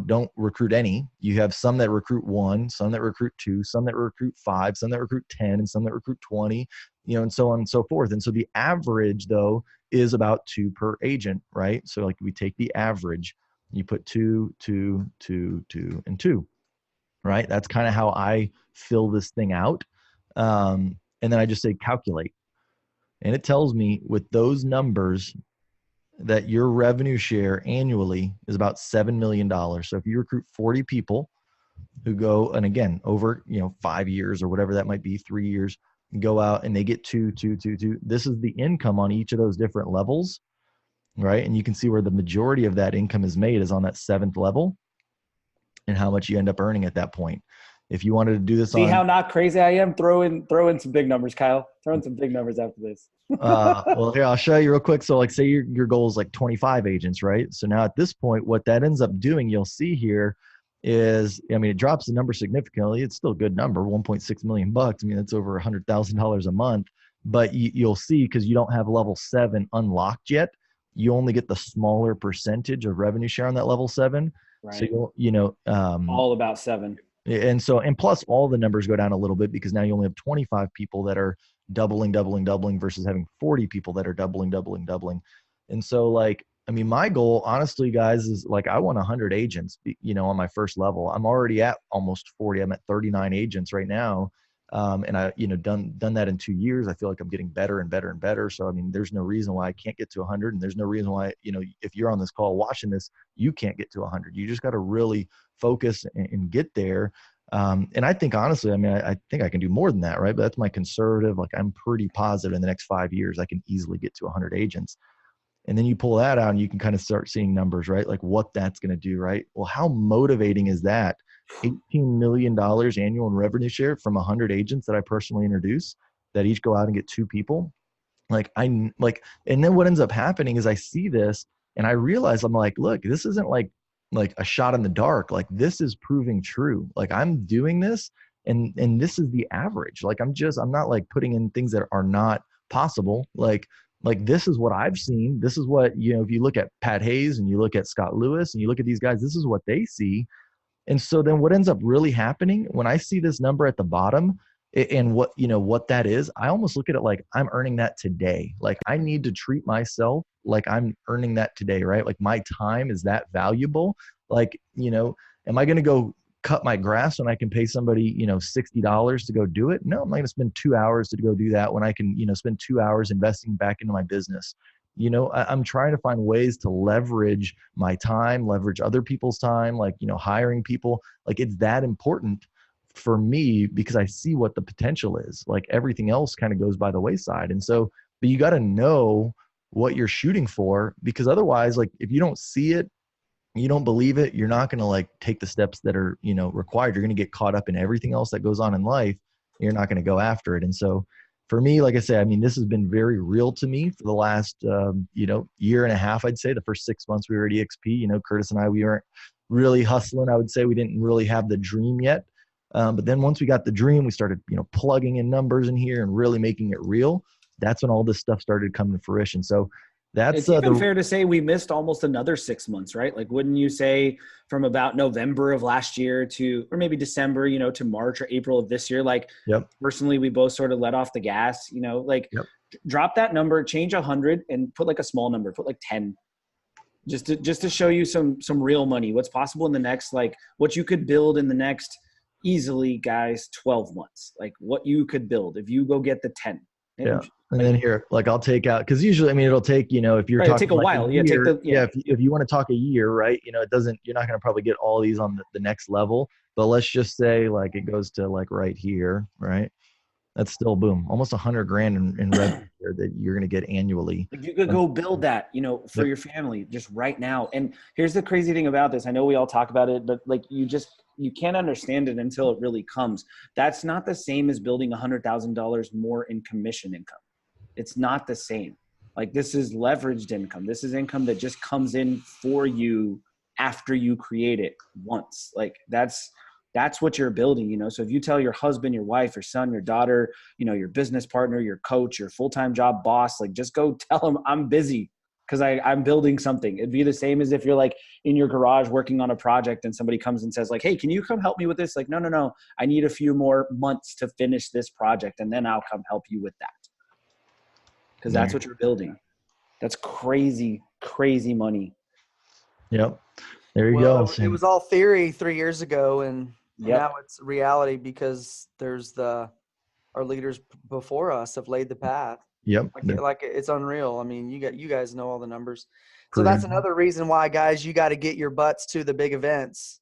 don't recruit any. You have some that recruit 1, some that recruit 2, some that recruit 5, some that recruit 10, and some that recruit 20, and so on and so forth. And so the average though is about 2 per agent, right? So like we take the average, you put 2, 2, 2, 2, and 2, right? That's kind of how I fill this thing out. And then I just say calculate. And it tells me with those numbers that your revenue share annually is about $7 million. So if you recruit 40 people who go, and again, over 5 years or whatever that might be, 3 years, go out and they get 2, 2, 2, 2. This is the income on each of those different levels, right? And you can see where the majority of that income is made is on that 7th level, and how much you end up earning at that point. If you wanted to do this, see how not crazy I am? Throw in some big numbers, Kyle. Throw in some big numbers after this. Well, here, I'll show you real quick. So like say your goal is like 25 agents, right? So now at this point, what that ends up doing, you'll see here, is, I mean, it drops the number significantly. It's still a good number, 1.6 million bucks. I mean, that's over $100,000 a month, but you'll see, because you don't have level 7 unlocked yet, you only get the smaller percentage of revenue share on that level 7. So Right. All about 7. And plus all the numbers go down a little bit, because now you only have 25 people that are doubling versus having 40 people that are doubling. And so, like, I mean, my goal, honestly, guys, is like, I want 100 agents, on my first level. I'm already at almost 40. I'm at 39 agents right now. And I, done that in 2 years. I feel like I'm getting better and better and better. So, I mean, there's no reason why I can't get to 100. And there's no reason why, if you're on this call watching this, you can't get to 100. You just got to really focus and get there. And I think, honestly, I mean, I think I can do more than that, right? But that's my conservative. Like, I'm pretty positive in the next 5 years, I can easily get to 100 agents. And then you pull that out and you can kind of start seeing numbers, right? Like what that's going to do, right? Well, how motivating is that? $18 million annual in revenue share from 100 agents that I personally introduce, that each go out and get 2 people. And then what ends up happening is I see this and I realize, I'm like, look, this isn't like a shot in the dark. Like, this is proving true. Like, I'm doing this and this is the average. Like, I'm not like putting in things that are not possible. Like this is what I've seen. This is what, if you look at Pat Hayes and you look at Scott Lewis and you look at these guys, this is what they see. And so then what ends up really happening when I see this number at the bottom and what that is, I almost look at it like I'm earning that today. Like, I need to treat myself like I'm earning that today, right? Like, my time is that valuable. Like, am I going to go cut my grass when I can pay somebody, $60 to go do it? No, I'm not going to spend 2 hours to go do that when I can, spend 2 hours investing back into my business. I'm trying to find ways to leverage my time, leverage other people's time, like, hiring people. Like, it's that important for me because I see what the potential is. Like, everything else kind of goes by the wayside. And so, but you got to know what you're shooting for, because otherwise, like, if you don't see it, you don't believe it, you're not going to like take the steps that are, required. You're going to get caught up in everything else that goes on in life. You're not going to go after it. And so for me, like I say, I mean, this has been very real to me for the last, year and a half. I'd say the first 6 months we were at EXP, Curtis and I, we weren't really hustling. I would say we didn't really have the dream yet. But then once we got the dream, we started, plugging in numbers in here and really making it real. That's when all this stuff started coming to fruition. So that's it's even fair to say we missed almost another 6 months, right? Like, wouldn't you say from about November of last year to, or maybe December, to March or April of this year, like, yep. Personally, we both sort of let off the gas, like, yep. Drop that number, change 100 and put like a small number, put like 10, just to show you some real money, what's possible in the next, like what you could build in the next easily, guys, 12 months, like what you could build if you go get the 10. Yeah. And then here, like, I'll take out, because usually, I mean, it'll take, if you're right, talking take a while. If you want to talk a year, right, it doesn't, you're not going to probably get all these on the next level, but let's just say like it goes to like right here, right? That's still boom, almost $100,000 in revenue that you're going to get annually. You could go build that, for Yep. your family just right now. And here's the crazy thing about this. I know we all talk about it, but like you can't understand it until it really comes. That's not the same as building $100,000 more in commission income. It's not the same. Like, this is leveraged income. This is income that just comes in for you after you create it once. Like, that's what you're building, So if you tell your husband, your wife, your son, your daughter, your business partner, your coach, your full-time job boss, like, just go tell them I'm busy because I'm building something. It'd be the same as if you're like in your garage working on a project and somebody comes and says like, hey, can you come help me with this? Like, no. I need a few more months to finish this project and then I'll come help you with that. Because that's what you're building. That's crazy, crazy money. Yep. There you go. It was all theory 3 years ago, and now it's reality because there's our leaders before us have laid the path. Yep. Like it's unreal. I mean, you guys know all the numbers. So that's another reason why, guys, you got to get your butts to the big events.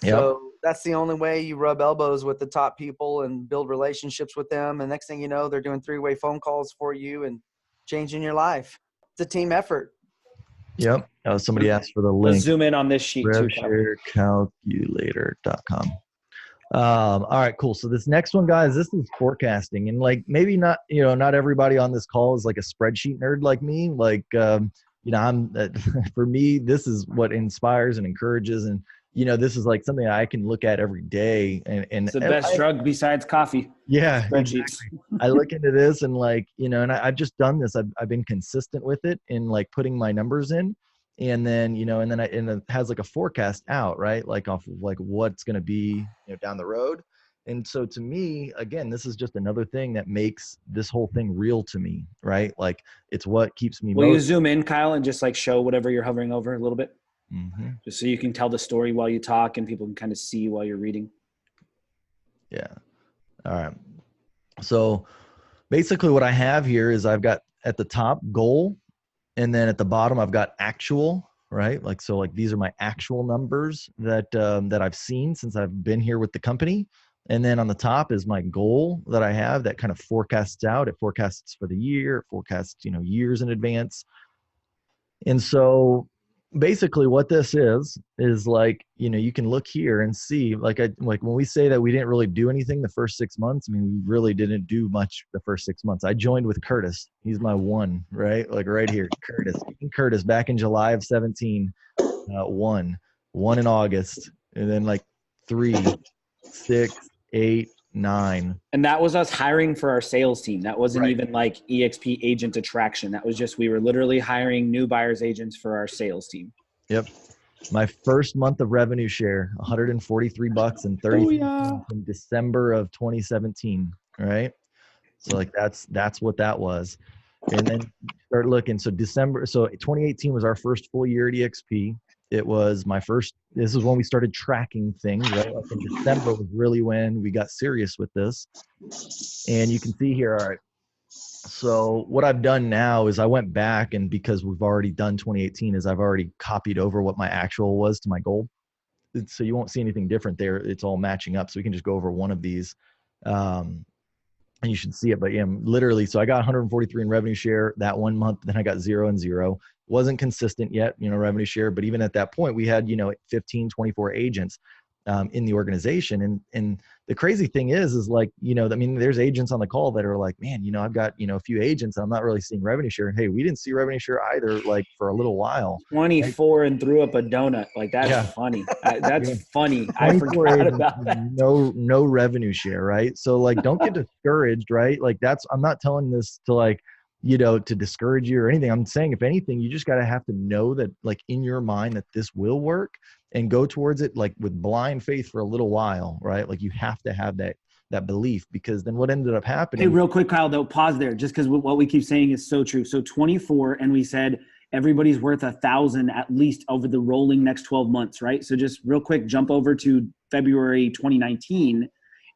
So that's the only way you rub elbows with the top people and build relationships with them. And next thing you know, they're doing 3-way phone calls for you and changing your life. It's a team effort. Yep. Somebody asked for the link. Let's zoom in on this sheet too. RevShareCalculator.com. All right, cool. So this next one, guys, this is forecasting, and like maybe not, not everybody on this call is like a spreadsheet nerd like me. Like, I'm for me, this is what inspires and encourages. And this is like something I can look at every day, and It's the best drug besides coffee. yeah, Spreadsheets. exactly. I look into this and like, and I've just done this. I've been consistent with it in like putting my numbers in, and then, and it has like a forecast out, right? Like off of like what's going to be, down the road. And so to me, again, this is just another thing that makes this whole thing real to me, right? Like it's what keeps me Will you motivated. zoom in, Kyle, and just like show whatever you're hovering over a little bit? Mm-hmm. Just so you can tell the story while you talk and people can kind of see while you're reading. Yeah. All right. So basically what I have here is I've got at the top goal, and then at the bottom I've got actual, right? Like, so like these are my actual numbers that I've seen since I've been here with the company. And then on the top is my goal that I have that kind of forecasts out. It forecasts for the year, it forecasts, years in advance. And so basically what this is like, you can look here and see, like when we say that we didn't really do anything the first 6 months, I mean, we really didn't do much the first 6 months. I joined with Curtis. He's my one, right? Like right here, Curtis back in July of 17, one in August, and then like 3, 6, 8, 9. And that was us hiring for our sales team. That wasn't Right. even like EXP agent attraction. That was just, we were literally hiring new buyers agents for our sales team. Yep. My first month of revenue share, $143 and 30 cents in December of 2017. Right. So like that's what that was. And then start looking. So 2018 was our first full year at EXP. It was this is when we started tracking things, right? Like in December was really when we got serious with this. And you can see here, all right. So what I've done now is I went back, and because we've already done 2018, is I've already copied over what my actual was to my goal. So you won't see anything different there. It's all matching up. So we can just go over one of these. And you should see it, but yeah, literally. So I got 143 in revenue share that 1 month. Then I got 0 and 0. Wasn't consistent yet, revenue share. But even at that point, we had, 15, 24 agents in the organization. And the crazy thing is like, I mean, there's agents on the call that are like, man, I've got, a few agents and I'm not really seeing revenue share. And hey, we didn't see revenue share either, like for a little while. 24 and threw up a donut. Like that's funny. That's funny. I forgot about that. No revenue share, right? So like, don't get discouraged, right? Like I'm not telling this to like, to discourage you or anything. I'm saying, if anything, you just got to have to know that like in your mind that this will work and go towards it like with blind faith for a little while, right? Like you have to have that belief, because then what ended up happening. Hey, real quick, Kyle, though, pause there, just because what we keep saying is so true. So 24, and we said everybody's worth 1,000 at least over the rolling next 12 months, right? So just real quick, jump over to February 2019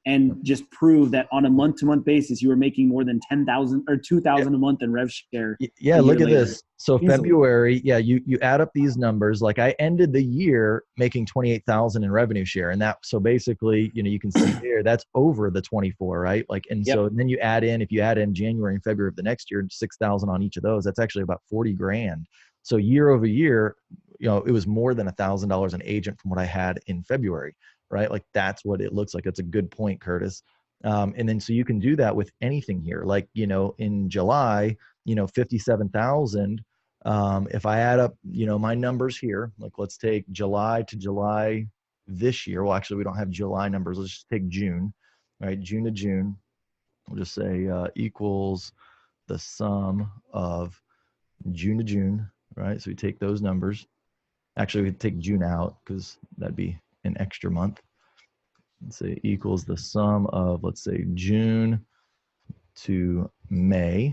and just prove that on a month-to-month basis, you were making more than 10,000 or 2,000 a month in rev share. Yeah, look at this. So Easily. February, you add up these numbers. Like I ended the year making 28,000 in revenue share, and so basically, you can see here that's over the 24, right? Like, and so and then if you add in January and February of the next year, 6,000 on each of those, that's actually about 40 grand. So year over year, it was more than $1,000 an agent from what I had in February. Right? Like that's what it looks like. That's a good point, Curtis. And then, so you can do that with anything here. Like, in July, 57,000. If I add up, my numbers here, like let's take July to July this year. Well, actually we don't have July numbers. Let's just take June, right? June to June. We'll just say equals the sum of June to June, right? So we take those numbers. Actually, we could take June out because that'd be an extra month. Let's say equals the sum of, let's say, June to May.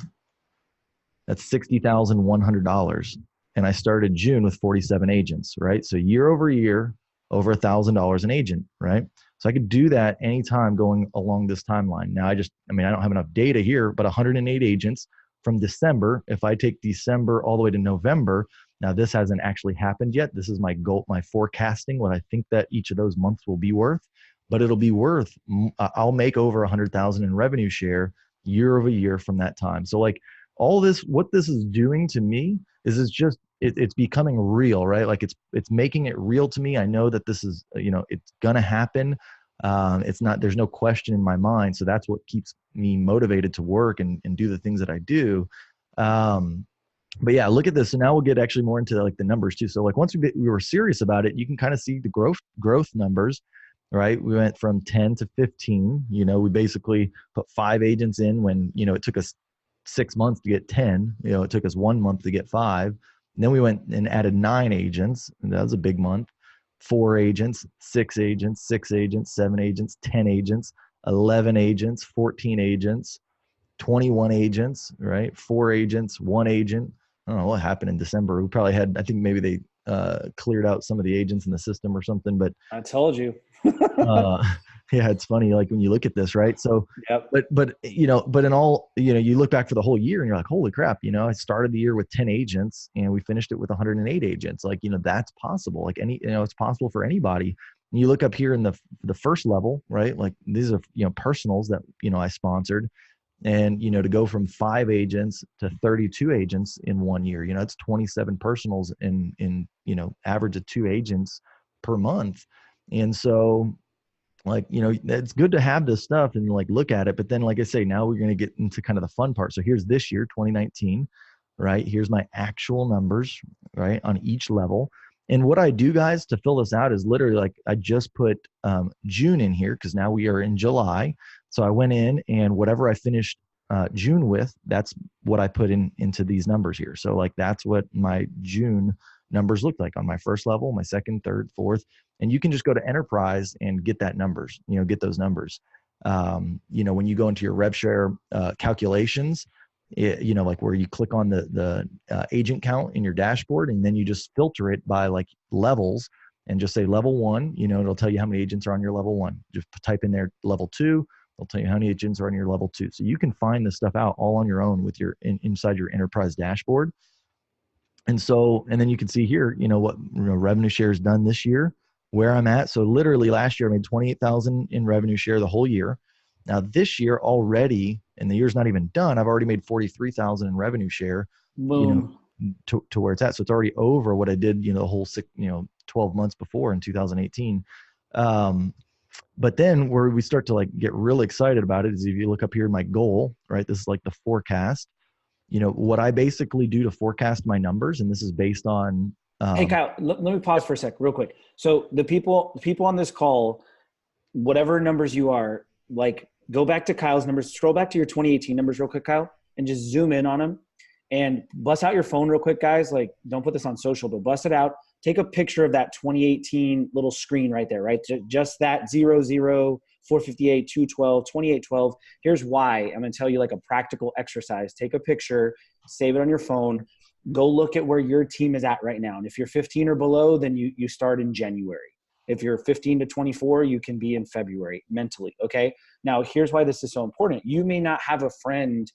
That's $60,100. And I started June with 47 agents, right? So year over year, over $1,000 an agent, right? So I could do that anytime going along this timeline. Now I don't have enough data here, but 108 agents from December. If I take December all the way to November, now this hasn't actually happened yet. This is my goal, my forecasting, what I think that each of those months will be worth, but it'll be worth, I'll make over 100,000 in revenue share year over year from that time. So like all this, what this is doing to me is it's becoming real, right? Like it's making it real to me. I know that this is, it's going to happen. There's no question in my mind. So that's what keeps me motivated to work and do the things that I do. but yeah, look at this. So now we'll get actually more into like the numbers too. So like once we were serious about it, you can kind of see the growth numbers, right? We went from 10 to 15. We basically put 5 agents in when, it took us 6 months to get 10. It took us 1 month to get 5. And then we went and added 9 agents, and that was a big month. 4 agents, 6 agents, 6 agents, 7 agents, 10 agents, 11 agents, 14 agents, 21 agents, right? 4 agents, 1 agent. I don't know what happened in December. We probably had, I think maybe they cleared out some of the agents in the system or something, but I told you. uh, yeah, it's funny. Like when you look at this, right? So, Yep. but in all, you look back for the whole year and you're like, holy crap, I started the year with 10 agents and we finished it with 108 agents. Like, that's possible. Like it's possible for anybody. And you look up here in the first level, right? Like these are, personals that, I sponsored. And, to go from 5 agents to 32 agents in 1 year, it's 27 personals in average of 2 agents per month. And so, like, it's good to have this stuff and like look at it. But then, like I say, now we're going to get into kind of the fun part. So here's this year, 2019, right? Here's my actual numbers, right, on each level. And what I do, guys, to fill this out is literally like I just put June in here because now we are in July. So I went in and whatever I finished June with, that's what I put into these numbers here. So like that's what my June numbers look like on my first level, my second, third, fourth. And you can just go to enterprise and get that numbers, get those numbers. When you go into your rev share calculations, like where you click on the agent count in your dashboard, and then you just filter it by like levels and just say level 1, it'll tell you how many agents are on your level 1. Just type in there level 2. It'll tell you how many agents are on your level 2. So you can find this stuff out all on your own with your inside your enterprise dashboard. And then you can see here, what revenue share is done this year, where I'm at. So literally last year I made 28,000 in revenue share the whole year. Now this year already, and the year's not even done, I've already made 43,000 in revenue share. Boom. To where it's at. So it's already over what I did, the whole 12 months before in 2018. But then where we start to like get really excited about it is if you look up here, my goal, right? This is like the forecast. What I basically do to forecast my numbers, and this is based on. Hey Kyle, let me pause for a sec, real quick. So the people on this call, whatever numbers you are, like go back to Kyle's numbers, scroll back to your 2018 numbers real quick, Kyle, and just zoom in on them and bust out your phone real quick, guys. Like don't put this on social, but bust it out. Take a picture of that 2018 little screen right there, right? Just that 00, 458, 212, 2812. Here's why. I'm going to tell you like a practical exercise. Take a picture, save it on your phone, go look at where your team is at right now. And if you're 15 or below, then you start in January. If you're 15 to 24, you can be in February mentally, okay? Now, here's why this is so important. You may not have a friend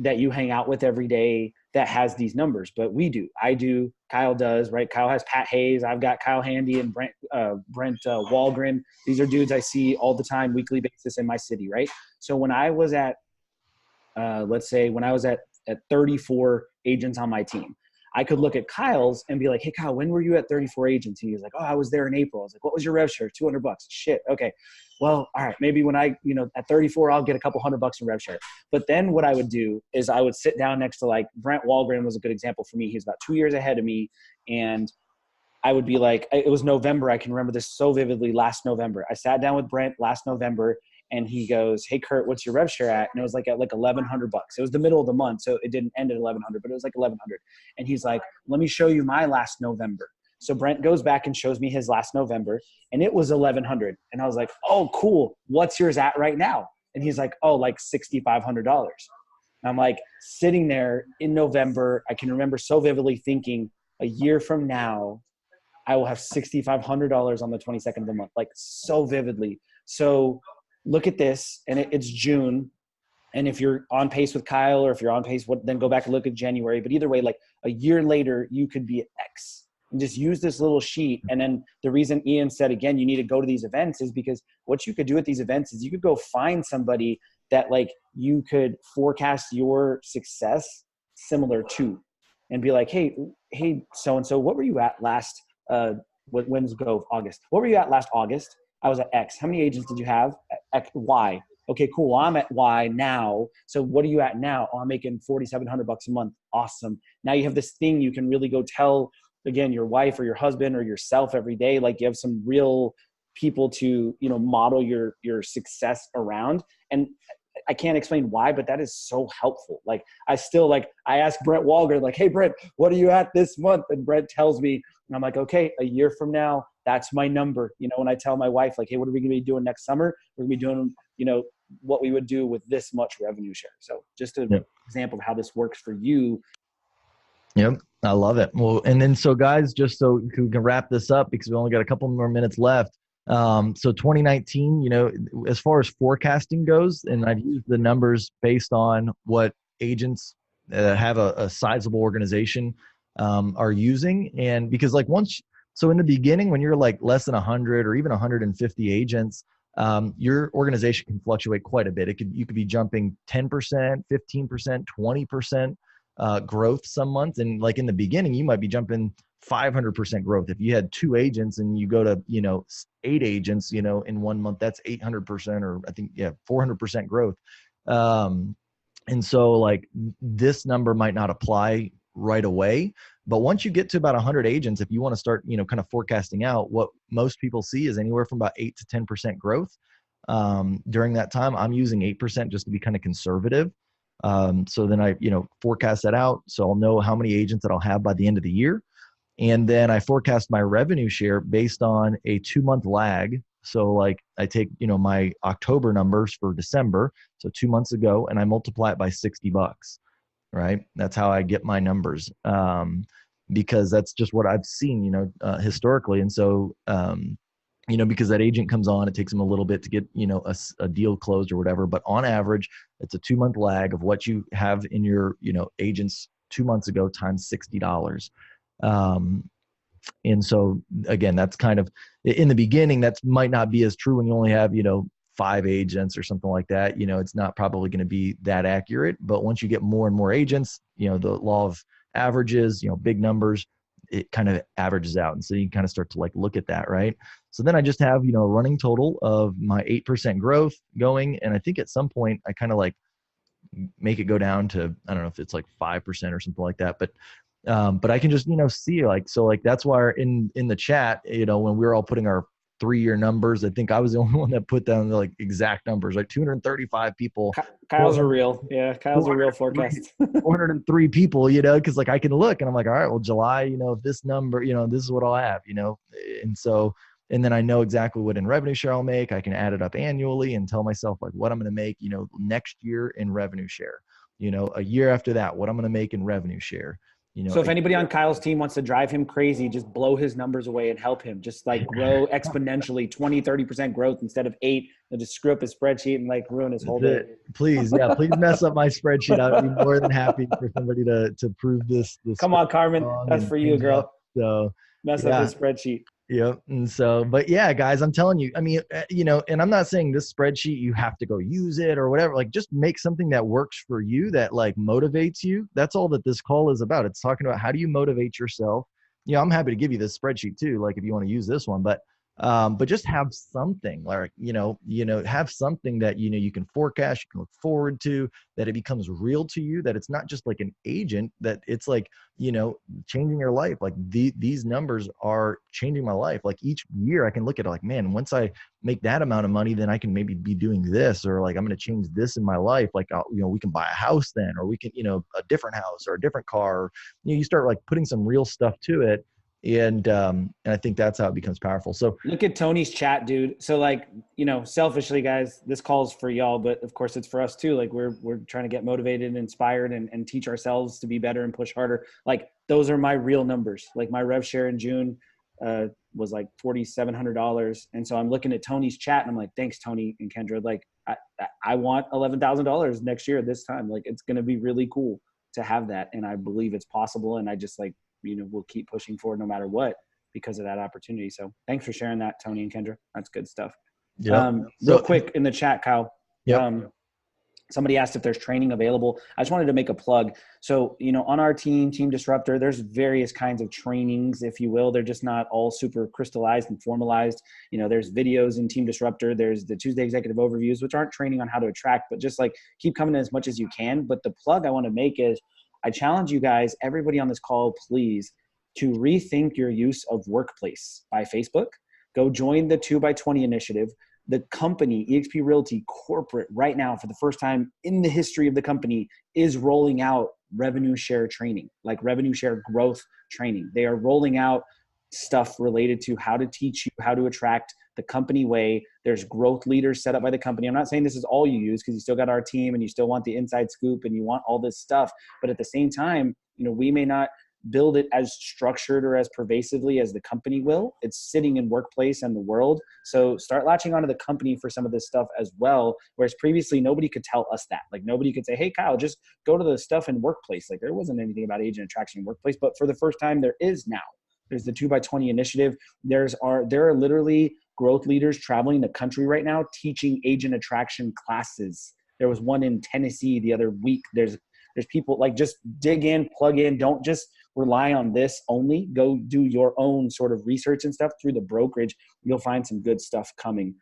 that you hang out with every day that has these numbers, but we do. I do. Kyle does, right? Kyle has Pat Hayes. I've got Kyle Handy and Brent Walgren. These are dudes I see all the time, weekly basis in my city, right? So when I was at, let's say when I was at 34 agents on my team, I could look at Kyle's and be like, hey, Kyle, when were you at 34 agents? And he was like, oh, I was there in April. I was like, what was your rev share? $200. Shit. Okay. Well, all right. Maybe when I, at 34, I'll get a couple $100 in rev share. But then what I would do is I would sit down next to like Brent Walgren was a good example for me. He's about 2 years ahead of me. And I would be like, it was November. I can remember this so vividly last November. I sat down with Brent last November and he goes, hey, Kurt, what's your rev share at? And it was like at like $1,100. It was the middle of the month. So it didn't end at 1,100, but it was like 1,100. And he's like, let me show you my last November. So Brent goes back and shows me his last November and it was 1,100. And I was like, oh, cool. What's yours at right now? And he's like, oh, like $6,500. I'm like sitting there in November. I can remember so vividly thinking a year from now, I will have $6,500 on the 22nd of the month, like so vividly. So look at this, and it's June. And if you're on pace with Kyle, or if you're on pace, then go back and look at January. But either way, like a year later, you could be at X. And just use this little sheet. And then the reason Ian said, again, you need to go to these events is because what you could do at these events is you could go find somebody that like you could forecast your success similar to, and be like, hey, so-and-so, what were you at last, when's go August? What were you at last August? I was at X. How many agents did you have? X, Y. okay, cool. I'm at Y now. So what are you at now? Oh, I'm making $4,700 a month. Awesome. Now you have this thing you can really go tell, again, your wife or your husband or yourself every day. Like you have some real people to, model your success around. And I can't explain why, but that is so helpful. Like I ask Brent Walger, like, hey Brent, what are you at this month? And Brent tells me, and I'm like, okay, a year from now, that's my number. When I tell my wife, like, hey, what are we going to be doing next summer? We're going to be doing, what we would do with this much revenue share. So just an example of how this works for you. Yep. I love it. Well, and then so guys, just so we can wrap this up because we only got a couple more minutes left. So 2019, as far as forecasting goes, and I've used the numbers based on what agents that have a sizable organization are using. And because so in the beginning, when you're like less than 100 or even 150 agents, your organization can fluctuate quite a bit. You could be jumping 10%, 15%, 20%. Growth some months, and like in the beginning you might be jumping 500% growth. If you had 2 agents and you go to 8 agents in 1 month, that's 800%, or I think 400% growth. And so like this number might not apply right away, but once you get to about 100 agents, if you want to start kind of forecasting out, what most people see is anywhere from about 8 to 10% growth during that time. I'm using 8% just to be kind of conservative. So then I, forecast that out. So I'll know how many agents that I'll have by the end of the year. And then I forecast my revenue share based on a 2-month lag. So like I take, my October numbers for December, so 2 months ago, and I multiply it by $60, right? That's how I get my numbers. Because that's just what I've seen, historically. And so, because that agent comes on, it takes them a little bit to get, a deal closed or whatever. But on average, it's a 2-month lag of what you have in your, agents 2 months ago times $60. And so again, that's kind of in the beginning, that might not be as true when you only have, 5 agents or something like that. It's not probably going to be that accurate, but once you get more and more agents, the law of averages, big numbers, it kind of averages out. And so you kind of start to like look at that, right? So then I just have, a running total of my 8% growth going. And I think at some point I kind of like make it go down to, I don't know if it's like 5% or something like that, but I can just, see like, so like, that's why in the chat, when we were all putting our 3-year numbers, I think I was the only one that put down the like exact numbers, like 235 people. Kyle's are real. Yeah. Kyle's a real forecast. 403 people, cause like I can look and I'm like, all right, well, July, this number, this is what I'll have, and so, and then I know exactly what in revenue share I'll make. I can add it up annually and tell myself like what I'm going to make, next year in revenue share, a year after that, what I'm going to make in revenue share. So if anybody on Kyle's team wants to drive him crazy, just blow his numbers away and help him just like grow exponentially 20, 30% growth instead of 8. They'll just screw up his spreadsheet and like ruin his whole day. Please. Yeah. Please mess up my spreadsheet. I'd be more than happy for somebody to prove this. Come on, Carmen. That's for you, girl. So mess up his spreadsheet. Yep. And so, but yeah, guys, I'm telling you, I mean, and I'm not saying this spreadsheet, you have to go use it or whatever, like just make something that works for you, that like motivates you. That's all that this call is about. It's talking about how do you motivate yourself. I'm happy to give you this spreadsheet too, like if you want to use this one, but just have something like, have something that, you can forecast, you can look forward to, that it becomes real to you, that it's not just like an agent, that it's like, changing your life. Like these numbers are changing my life. Like each year I can look at it like, man, once I make that amount of money, then I can maybe be doing this, or like, I'm going to change this in my life. Like, we can buy a house then, or we can, a different house or a different car, or, you start like putting some real stuff to it. And I think that's how it becomes powerful. So look at Tony's chat, dude. So like, selfishly guys, this call's for y'all, but of course it's for us too. Like we're trying to get motivated and inspired and teach ourselves to be better and push harder. Like those are my real numbers. Like my rev share in June was like $4,700. And so I'm looking at Tony's chat and I'm like, thanks Tony and Kendra. Like I want $11,000 next year this time. Like it's going to be really cool to have that. And I believe it's possible. And I just like, we'll keep pushing forward no matter what because of that opportunity. So thanks for sharing that, Tony and Kendra. That's good stuff. Yeah. Real quick in the chat, Kyle. Yep. Somebody asked if there's training available. I just wanted to make a plug. So, on our team, Team Disruptor, there's various kinds of trainings, if you will. They're just not all super crystallized and formalized. There's videos in Team Disruptor. There's the Tuesday Executive Overviews, which aren't training on how to attract, but just like keep coming in as much as you can. But the plug I want to make is I challenge you guys, everybody on this call, please, to rethink your use of Workplace by Facebook. Go join the 2x20 initiative. The company, eXp Realty Corporate, right now, for the first time in the history of the company, is rolling out revenue share training, like revenue share growth training. They are rolling out stuff related to how to teach you how to attract the company way. There's growth leaders set up by the company. I'm not saying this is all you use, because you still got our team and you still want the inside scoop and you want all this stuff. But at the same time, we may not build it as structured or as pervasively as the company will. It's sitting in Workplace and the world. So start latching onto the company for some of this stuff as well. Whereas previously, nobody could tell us that. Like, nobody could say, hey, Kyle, just go to the stuff in Workplace. Like, there wasn't anything about agent attraction in Workplace. But for the first time, there is now. There's the 2x20 initiative. There are literally growth leaders traveling the country right now teaching agent attraction classes. There was one in Tennessee the other week. There's people, like, just dig in, plug in. Don't just rely on this only. Go do your own sort of research and stuff through the brokerage. You'll find some good stuff coming.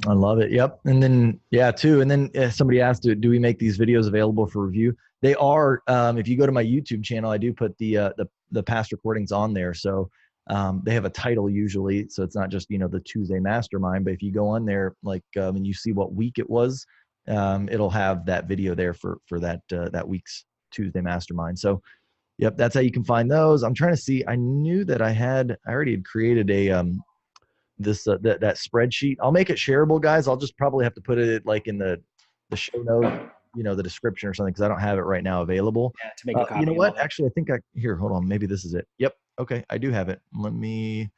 I love it. Yep. And then, And then somebody asked, do we make these videos available for review? They are. If you go to my YouTube channel, I do put the past recordings on there. So they have a title usually. So it's not just, the Tuesday Mastermind, but if you go on there, like, and you see what week it was, it'll have that video there for that week's Tuesday Mastermind. So, yep, that's how you can find those. I'm trying to see. I knew that I already had created a that spreadsheet. I'll make it shareable, guys. I'll just probably have to put it like in the show note, the description or something, because I don't have it right now available. Yeah, to make a copy. You know what? Actually, I think here. Hold on. Maybe this is it. Yep. Okay, I do have it. Let me.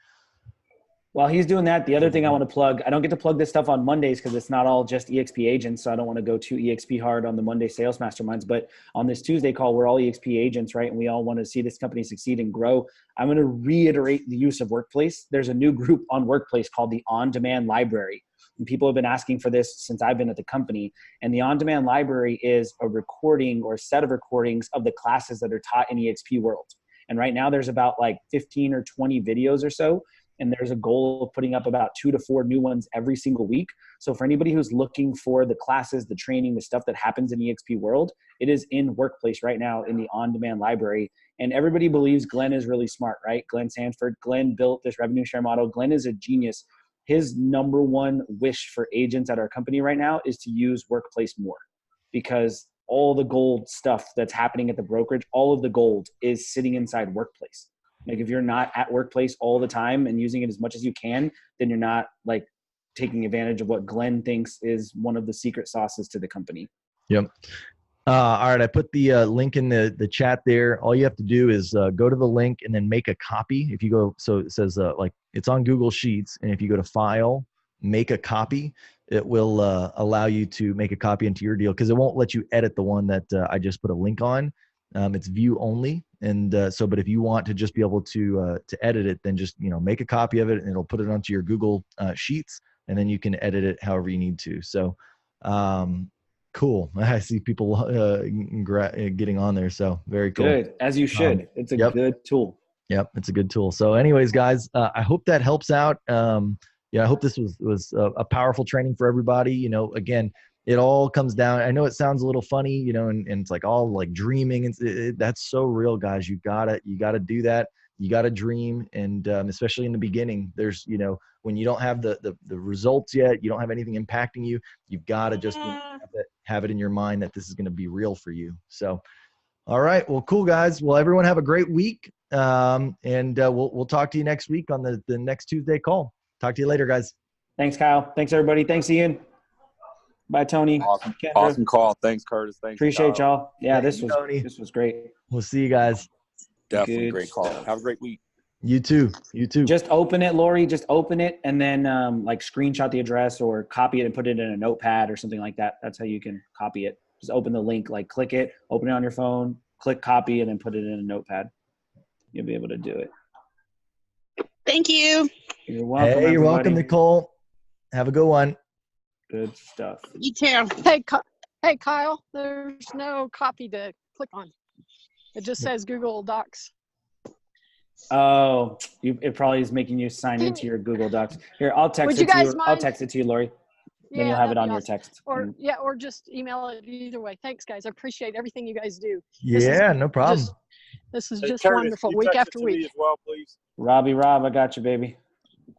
While he's doing that, the other thing I want to plug, I don't get to plug this stuff on Mondays because it's not all just EXP agents. So I don't want to go too EXP hard on the Monday sales masterminds. But on this Tuesday call, we're all EXP agents, right? And we all want to see this company succeed and grow. I'm going to reiterate the use of Workplace. There's a new group on Workplace called the On-Demand Library. And people have been asking for this since I've been at the company. And the On-Demand Library is a recording or a set of recordings of the classes that are taught in EXP world. And right now there's about like 15 or 20 videos or so. And there's a goal of putting up about 2 to 4 new ones every single week. So for anybody who's looking for the classes, the training, the stuff that happens in EXP world, it is in Workplace right now in the on-demand library. And everybody believes Glenn is really smart, right? Glenn Sanford. Glenn built this revenue share model. Glenn is a genius. His number one wish for agents at our company right now is to use Workplace more, because all the gold stuff that's happening at the brokerage, all of the gold is sitting inside Workplace. Like, if you're not at Workplace all the time and using it as much as you can, then you're not like taking advantage of what Glenn thinks is one of the secret sauces to the company. Yep. All right. I put the link in the chat there. All you have to do is go to the link and then make a copy. If you go, so it says like it's on Google Sheets. And if you go to File, Make a Copy, it will allow you to make a copy into your deal, because it won't let you edit the one that I just put a link on. It's view only. And but if you want to just be able to edit it, then just, make a copy of it and it'll put it onto your Google Sheets, and then you can edit it however you need to. So cool. I see people getting on there. So very cool. Good. As you should. It's a good tool. Yep. It's a good tool. So anyways, guys, I hope that helps out. I hope this was a powerful training for everybody. Again, it all comes down. I know it sounds a little funny, and it's like all like dreaming. That's so real, guys. You gotta do that. You gotta dream. And especially in the beginning, there's, when you don't have the results yet, you don't have anything impacting you. You've got to just have it in your mind that this is going to be real for you. So, all right. Well, cool, guys. Well, everyone have a great week. And we'll talk to you next week on the next Tuesday call. Talk to you later, guys. Thanks, Kyle. Thanks, everybody. Thanks, Ian. Bye, Tony. Awesome call. Thanks, Curtis. Thanks. Appreciate y'all. Yeah, Thanks, this was great. We'll see you guys. Definitely great call. Have a great week. You too. Just open it, Lori. Just open it and then like screenshot the address or copy it and put it in a notepad or something like that. That's how you can copy it. Just open the link, like click it, open it on your phone, click copy, and then put it in a notepad. You'll be able to do it. Thank you. You're welcome. Hey, you're welcome, Nicole. Have a good one. Good stuff. You too. Hey, Kyle, there's no copy to click on. It just says Google Docs. Oh, it probably is making you sign into your Google Docs. Here, I'll text it to you. I'll text it to you, Lori. Then you'll have it on your text. Or or just email it either way. Thanks, guys. I appreciate everything you guys do. Yeah, no problem. This is Hey, just Curtis, wonderful, you week text after it to me week. as well, please. Rob, I got you, baby.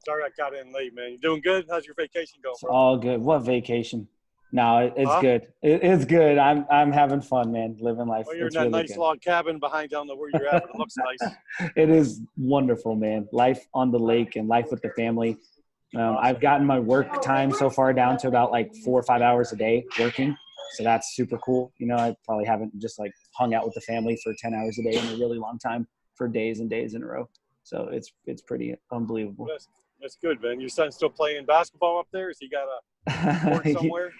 Sorry I got in late, man. You doing good? How's your vacation going, bro? All good. What vacation? No, it's good. It's good. I'm having fun, man. Living life. Well, you're it's in that really nice good. log cabin behind. I don't know where you're at, but it looks nice. It is wonderful, man. Life on the lake and life with the family. I've gotten my work time so far down to about like 4 or 5 hours a day working. So that's super cool. You know, I probably haven't just like hung out with the family for 10 hours a day in a really long time for days and days in a row. So it's pretty unbelievable. That's good, man. Your son's still playing basketball up there? Has he got a court somewhere?